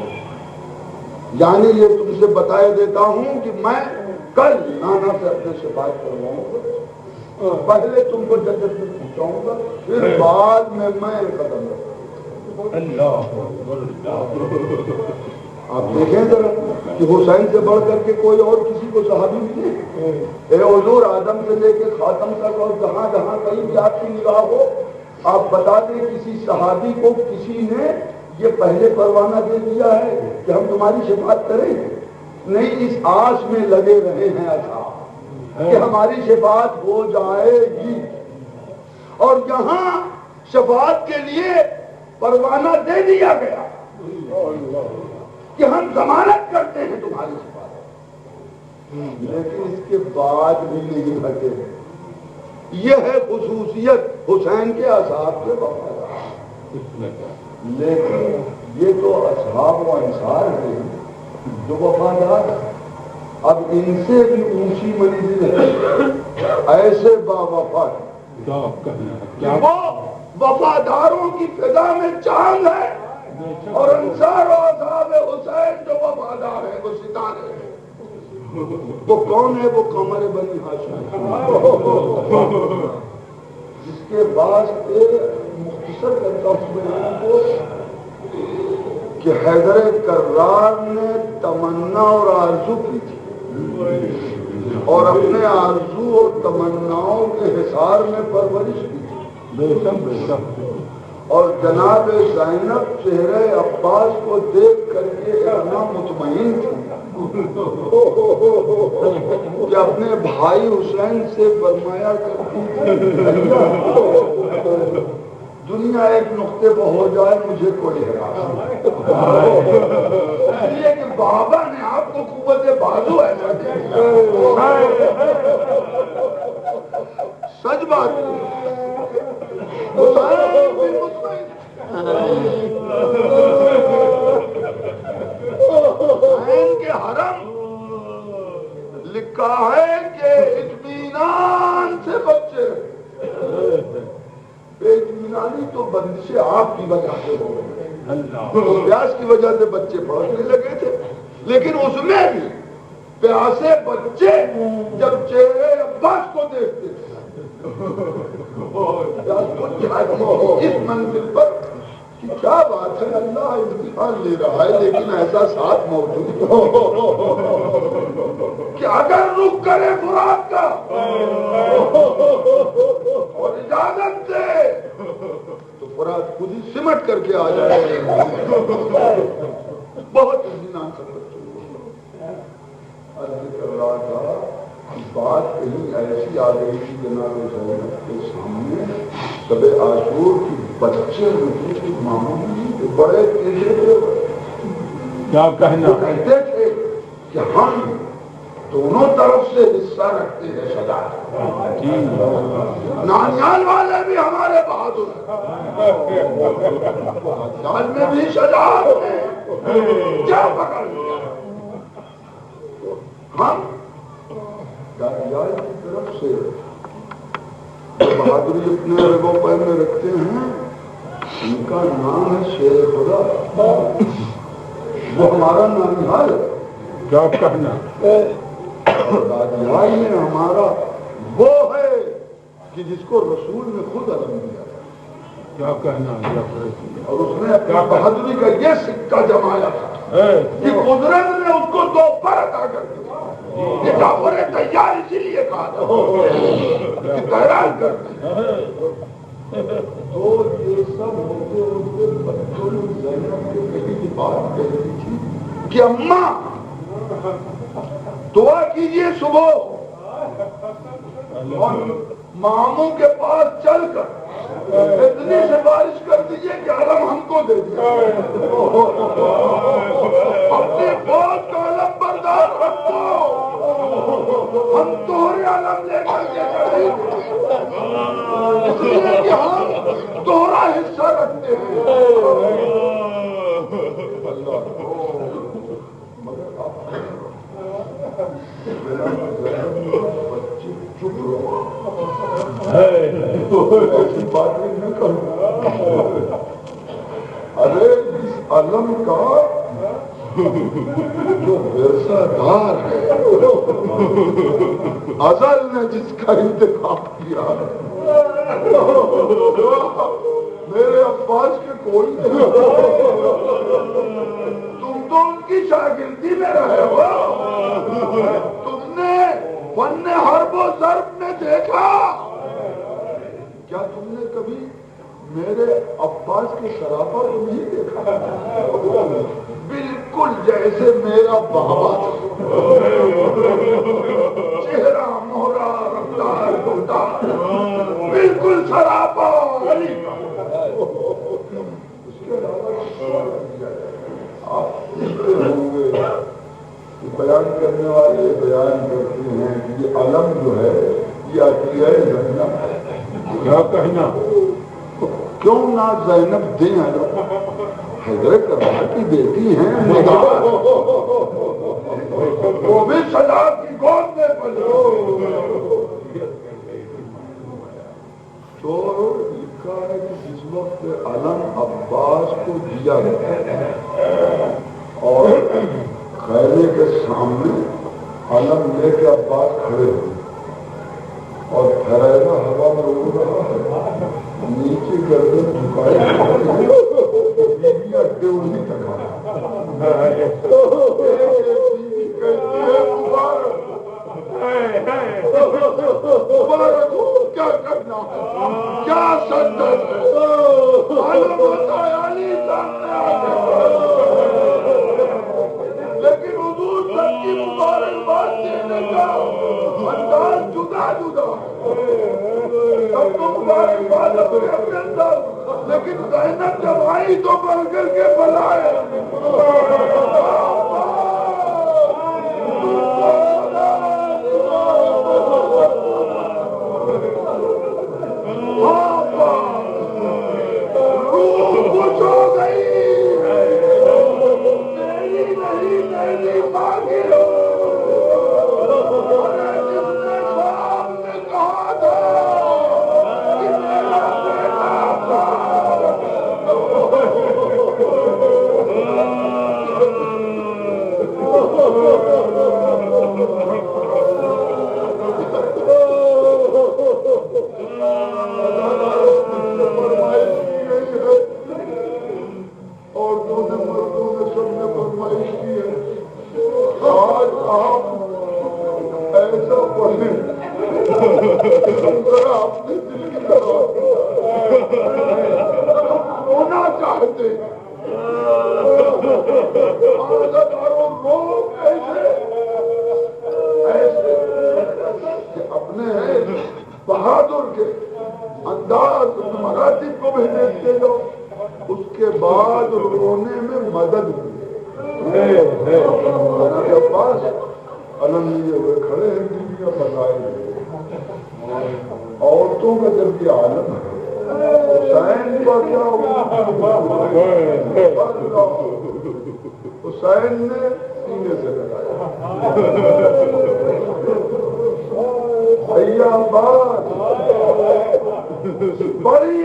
یعنی یہ تم سے بتایا دیتا ہوں کہ میں کل نانا سے اپنے سے بات کرواؤں گا, پہلے تم کو جنت میں پہنچاؤں گا, پھر بعد میں قدم رکھوں. آپ دیکھیں ذرا کہ حسین سے بڑھ کر کے کوئی اور کسی کو صحابی نہیں. اے حضور آدم سے لے کے خاتم تک اور جہاں جہاں کہیں بھی آپ کی نگاہ ہو, آپ بتا دیں کسی صحابی کو کسی نے یہ پہلے پروانہ دے دیا ہے کہ ہم تمہاری شفاعت کریں؟ نہیں, اس آس میں لگے رہے ہیں اصحاب کہ ہماری شفاعت ہو جائے گی. اور یہاں شفاعت کے لیے پروانہ دے دیا گیا کہ ہم ضمانت کرتے ہیں تمہاری شفاعت، لیکن اس کے بعد بھی نہیں ہٹے۔ یہ ہے خصوصیت حسین کے اصحاب کے وفادار، لیکن یہ تو اصحاب و انصار ہیں جو وفادار ہیں۔ اب ان سے بھی اونچی منزل ہے ایسے با وفا کہ وہ وفاداروں کی فضا میں چاند ہے، اور انصار و اصحاب حسین جو وفادار ہیں وہ ستارے ہیں۔ وہ کون ہے؟ وہ قمر بنی ہاشم، جس کے واسطے مختصر کرتا ہوں بیان کو کہ حیدر کرار نے تمنا اور آرزو کی تھی، اور اپنے آرزو اور تمناؤں کے حصار میں پرورش کی تھی، اور جناب زینب چہرے عباس کو دیکھ کر کے اتنا مطمئن تھی کہ اپنے بھائی حسین سے فرمایا کرتی تھی دنیا ایک نقطے پہ ہو جائے مجھے کوئی حراس، اس لیے کہ بابا نے آپ کو قوت بازو ایسا دیا۔ سچ بات حسین کے حرم لکھا ہے کہ اطمینان سے بچے، بے اطمینانی تو بندش آپ کی وجہ سے ہو گئی، پیاس کی وجہ سے بچے پڑھنے لگے تھے، لیکن اس میں بھی پیاسے بچے جب چہرے عباس کو دیکھتے تھے اس منزل پر کہ کیا بات ہے، اللہ امتحان لے رہا ہے لیکن ایسا ساتھ موجود کہ اگر رخ کرے فرات کا اور اجازت دے تو فرات خود ہی سمٹ کر کے آ جائے۔ بہت اطمینان سے عرض کر رہا تھا، بات کہیں ایسی آ گئی تھی جناب زینب کے سامنے، شب عاشور کی بچے معمولی بڑے تیزے تھے، کیا کہنا، کہتے تھے کہ ہم دونوں طرف سے حصہ رکھتے ہیں سزا، نانیال والے بھی ہمارے بہادر ہیں، نانیال میں بھی شجاعت ہے، کیا پکڑ لیا ہم دانیال کی طرف سے بہادری اپنے رگوں پہ میں رکھتے ہیں، ان کا نام ہے شیر خدا، وہ ہمارا نانیال ہے، کیا کہنا، دانیال میں ہمارا وہ ہے کہ جس کو رسول نے خود علم دیا، کیا کہنا، اور اس نے اپنی بہادری کا یہ سکہ جمایا تھا کہ قدرت نے اس کو دو پر عطا کر دیا۔ یہ جعفر تیار اسی لیے کہا تھا کہ تیران کرتے تو یہ سب ہوتے ہوتے بچوں نے زینب کے کہیں کی بات کہہ رہی تھی کہ اماں دعا کیجئے صبح اور ماموں کے پاس چل کر اتنی سفارش کر دیجئے کہ علم ہم کو دے دیا، اپنی فوج کا علم بردار رکھو، ہم تمہارے علم لے کر کے چلیں، اس لیے کہ ہم تمہارا حصہ رکھتے ہیں۔ بچے چپ رہو، ایسی باتیں نہ کرو، ارے اس علم کا جو ورثہ دار ہے ازل نے جس کا انتخاب کیا ہے، میرے عباس کے کوئی نہیں، تم تو ان کی شاگردی میں رہے ہو، تم نے فن حرب و ضرب میں دیکھا، کیا تم نے کبھی میرے عباس کے سراپا کو نہیں دیکھا؟ بالکل جیسے میرا بابا تھا، چہرہ مہرا رفتار بالکل سراپا کرنے والے بیان کرتے ہیں کہ یہ علم جو ہے یہ عطیہ زینب ہے. کیا کہنا؟ کیوں نہ زینب دیں علم؟ حضرت کربلا کی بیٹی ہیں, وہ بھی سزا کی گود میں پلو. تو لکھا ہے کہ جس وقت علم عباس کو دیا گیا اور خیمے کے سامنے علم لے کے عباس کھڑے ہوئے اور پھریلا ہوا میں اڑ رہا ہے, نیچے گردن جھکائے بیوی اڈے اڑی تکا کیا کرنا ہے, کیا سنت لیکن حضور تک کی مبارکباد دینے کا انداز جدا جدا سب کو مبارکباد اپنے اپنے انداز, لیکن زینب جب آئی تو بڑھ کر کے بلائے بہادر کے انداز مراتب کو بھی دیکھتے جاؤ, اس کے بعد رونے میں مدد کے پاس علم لیے ہوئے کھڑے ہیں, دنیا بتائے عورتوں کا جب یہ عالم ہے حسین کا کیا ہوا, حسین نے سینے سے لگایا بھیا بات بڑی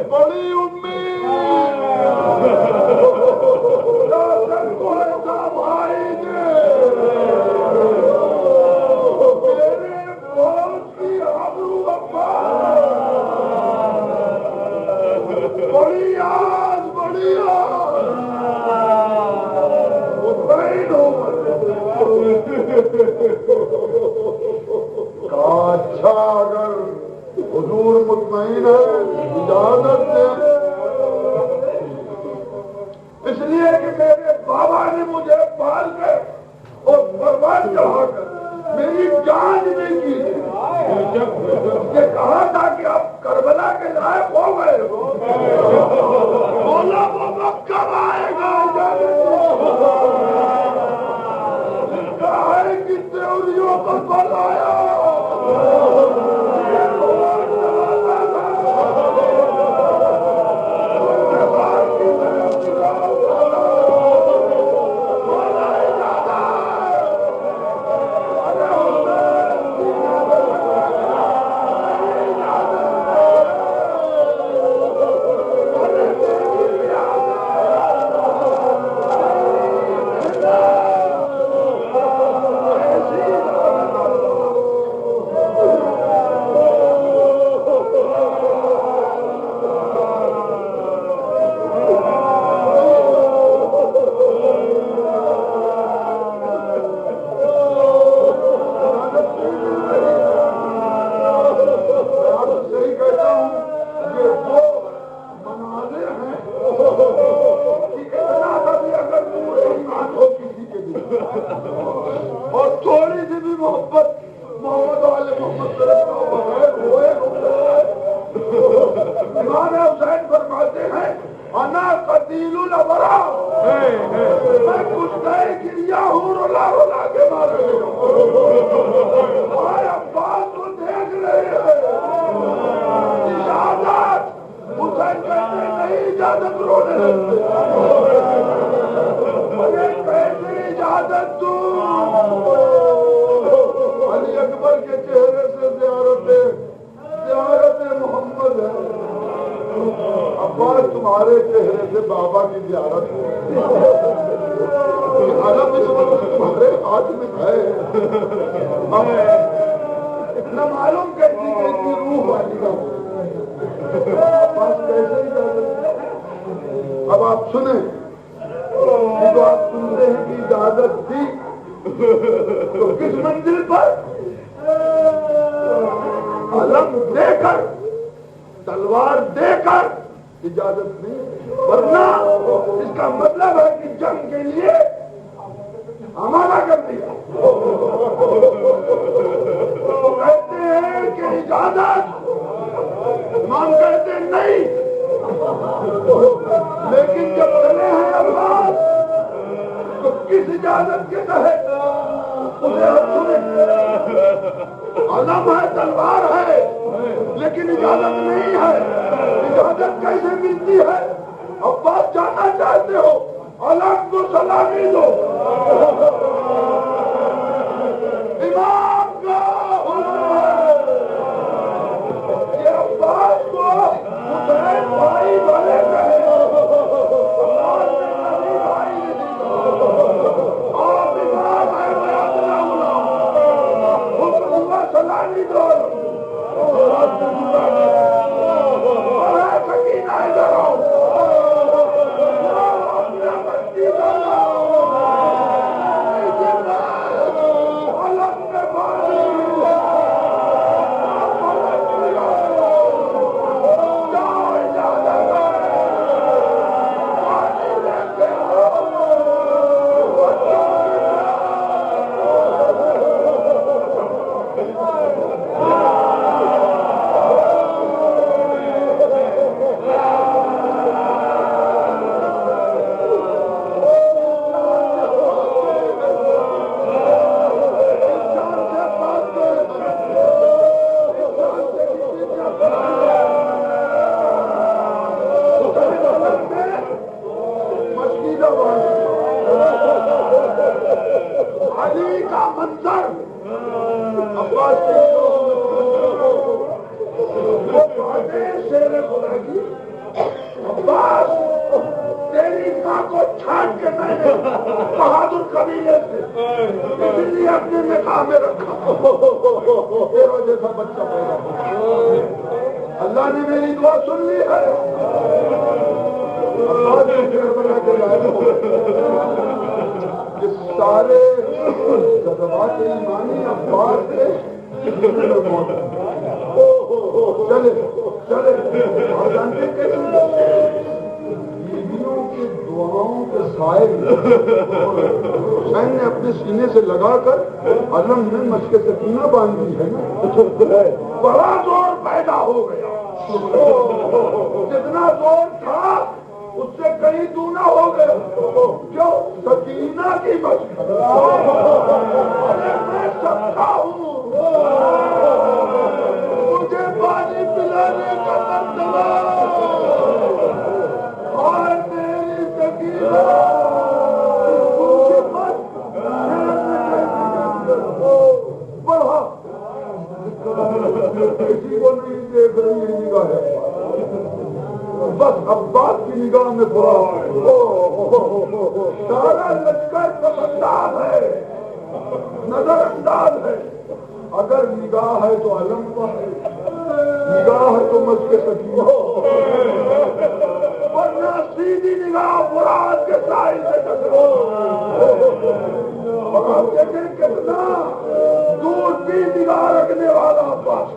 بڑی امید کو ایسا بھائی نے میرے بہت کی آبرو بڑی آج بڑی اچھا اگر حضور مطمئن ہے اجازت دیں, اس لیے کہ میرے بابا نے مجھے پال کر اور قربان چڑھا کر میری جان نہیں کی, یہ کہا تھا کہ آپ کربلا کے لائق ہو گئے ہو, بولا وہ وقت کب آئے گا, کتنے الیوں کو بل آیا امام حسین فرماتے ہیں انا قتیل الابرار, اجازت دوں علی اکبر کے چہرے سے زیارت محمد ہے. عباس تمہارے چہرے سے بابا کی زیارت ہے. علم تمہارے ہاتھ میں ہے. نہ معلوم کیسی کیسی روح والی کا عباس کیسے اجازت. اب آپ سنیں یہ تو آپ سنتے ہیں کہ اجازت دی تو کس منزل پر علم دے کر تلوار دے کر اجازت نہیں, ورنہ اس کا مطلب ہے کہ جنگ کے لیے آمادہ کر دیا. تو کہتے ہیں کہ اجازت, امام کہتے ہیں نہیں, لیکن جب چلے ہیں عباس تو کس اجازت کے تحت اسے علم ہے تلوار ہے لیکن اجازت نہیں ہے. اجازت کیسے ملتی ہے؟ عباس جانا چاہتے ہو علم کو سلامی دو. امام کا یہ عباس کو حسین بھائی بھلے کہے عباس نے علی بھائی نے دی. آپ امام ہے بیعت نہ ہونا حکم ہوا سلامی دو. سکینہ ادھر آؤ اپنا بچی علی کا منظر عباس شیر خدا کی. عباس تیری ماں کو چھانٹ کے میں نے بہادر قبیلے سے اسی لیے اپنے نکاح میں رکھا تیرا جیسا بچہ پیدا ہوا. اللہ نے میری دعا سن لی ہے. عباس نے پھر بنا کے لائے کہ سارے صدوات ایمانی عباس سے چلے اور جانتے بیویوں کی دعاؤں کے سائے حسین نے اپنے سینے سے لگا کر علم میں مشق سکینہ باندھ دی ہے نا, بڑا زور پیدا ہو گیا. جتنا زور تھا اس سے کہیں دونا ہو گیا. کیوں؟ سکینہ کی مشق. میں سکتا ہوں مجھے پانی پلانے کا مرتبہ اور میری سکینہ بڑھا کسی کو نہیں دیکھ رہی نگاہ ہے, بس عباس کی نگاہ میں پڑا. سارا لشکر سمجھدار ہے, نظر انداز ہے. اگر نگاہ ہے تو علم کا ہے, نگاہ ہے تو مشق سکینہ, ورنہ سیدھی نگاہ مراد کے سائل سے ٹکرا. اور آپ دیکھیں کتنا دور کی نگاہ رکھنے والا عباس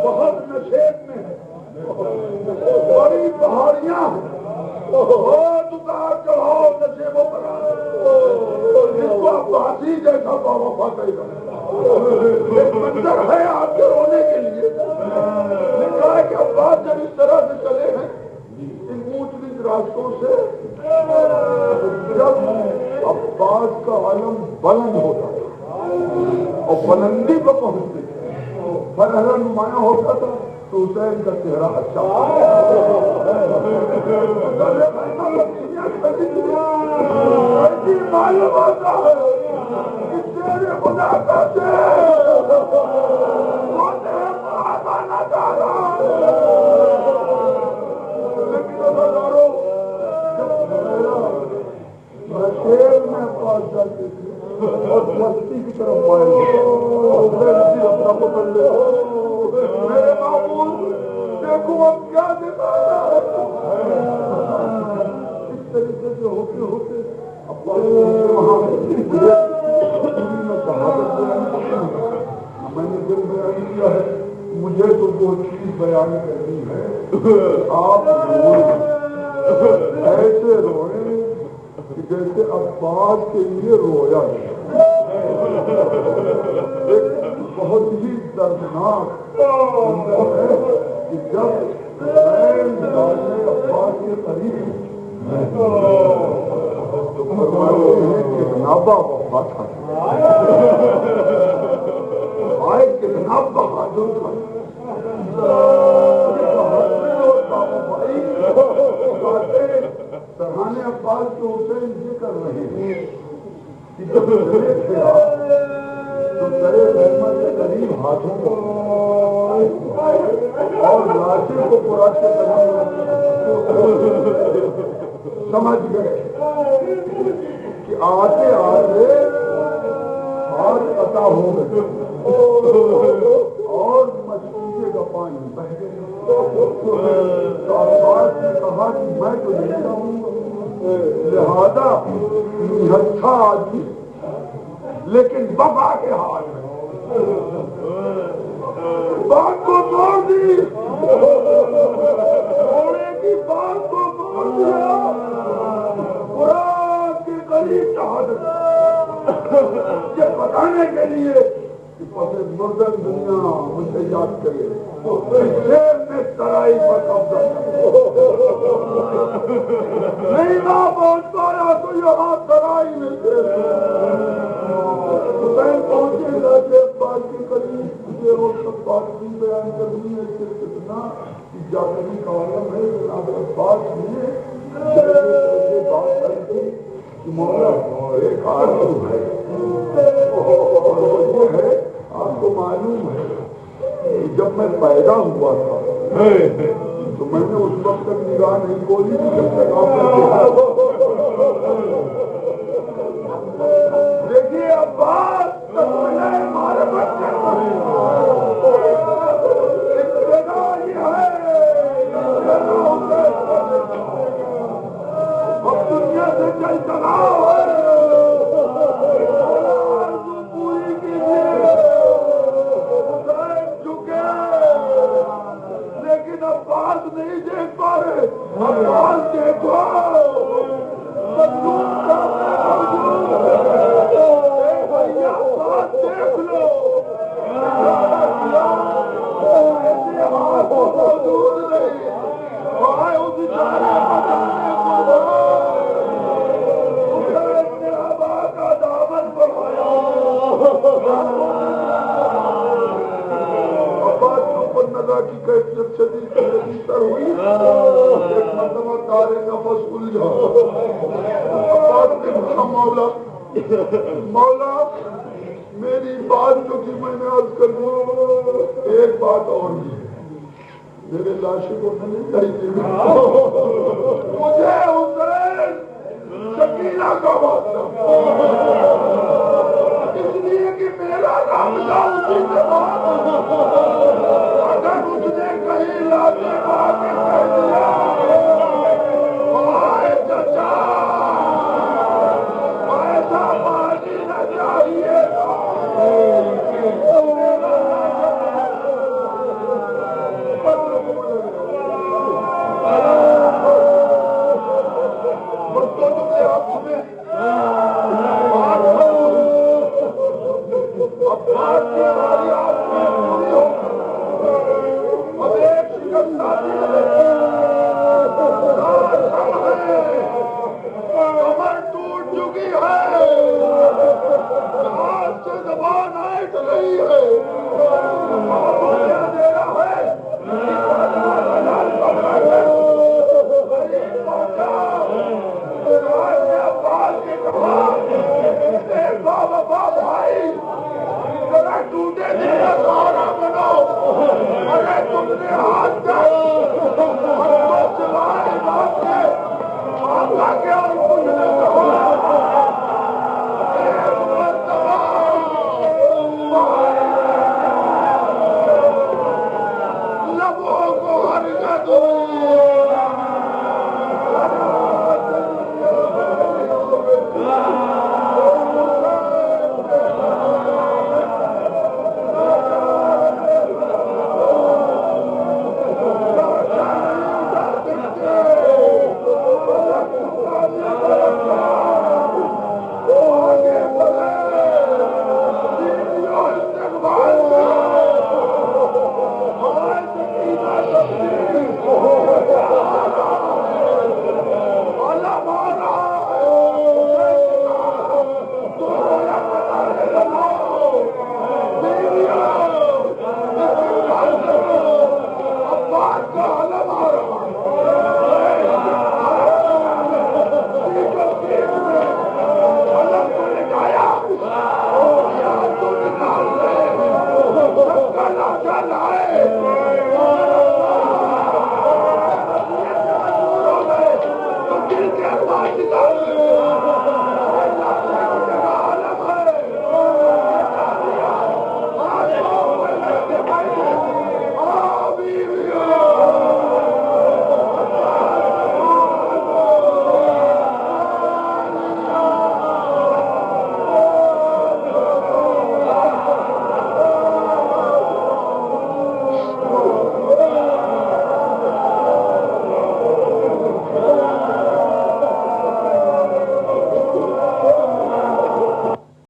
بہت نشیب میں ہے, بڑی پہاڑیاں بہت اتار چڑھاؤ نشیبوں پر جس کو عباسی جیسا بابا پاتا ایک منظر ہے آپ کے رونے کے لیے. لکھا ہے کہ عباس جب اس طرح سے چلے ہیں ان اونچ نیچ راستوں سے, جب عباس کا علم بلند ہوتا تھا اور بلندی کو پہنچتے فرحلہ نمایاں ہوتا تھا تو حسین کا چہرہ اچھا ہوتا. پاس جاتے تھے اور مستی کی طرف مائل اپنا پکڑ لے میرے معمول دیکھو اب کیا دیتا ہے اس طریقے سے ہوتے ہوتے اب وہاں میں شہادت میں نے دل بیان کیا ہے مجھے تو وہ چیز بیان کرنی ہے آپ ایسے روئے کہ جیسے عباس کے لیے رویا ہے ایک بہت ہی دردناک ہے کہ جب عباس کے قریب تو فرماتے ہیں کہ نابا وفا تھا آئے کتنا بہادر تھا سرحانے عباس کے حسین یہ کر رہے ہیں کہ جب چلے تھے آپ تو سرے رحمت کے قریب ہاتھوں کو اور لاشیں کو پورا کے سمجھ گئے کہ آتے آتے ہاتھ قطع ہو گئے اور مچھلی کا پانی بہ گیا تو عباس نے کہا کہ میں تو نہیں جاؤں گا لہذا اچھا آدمی لیکن وفا کے ہاتھ میں بات کو توڑ دی گھوڑے کی بات کو توڑ دیا قرآن کے قریب شہادت یہ بتانے کے لیے کہ پس مردن دنیا مجھے یاد کرے شیر میں ترائی پر قبضہ نہیں نہ پہنچ پایا تو یہاں ترائی میں حسین پہنچے گا کہ بات کے قریب مجھے وہ سب بات بھی بیان کرنی ہے کہ کتنا جاگرنی کا عالم ہے عباس نے جیسے بات کر کے کہ مولا ایک آرزو ہے اور وہ یہ ہے آپ کو معلوم ہے کہ جب میں پیدا ہوا تھا تو میں نے اس وقت تک نگاہ نہیں کھولی تھی جب تک آپ دیکھیے عباس ہمارے بچے اب دنیا سے چل چلا پوری کیجیے چکے لیکن عباس نہیں دیکھ پا رہے عباس دیکھو بھیا بات دیکھ لو ایسے ہاتھ موجود نہیں آئے اس اشارے بتانے کا دامن بڑھایا عباس پر نظر کی کیفیت شدید تر ہوئی ایک مرتبہ تارے نفس الجھا عباس نے کہا مولا میری بات جو کہ میں نے عرض کر دی ایک بات اور بھی ہے میرے لاشے کو نہیں چاہیے مجھے حسین شکیلہ کا واسطہ اس لیے کہ میرا رابطہ اسی سے بات اگر اس نے کہیں لاتے باقی کہہ دیا آئے چچا ایسا پانی نہ چاہیے ہے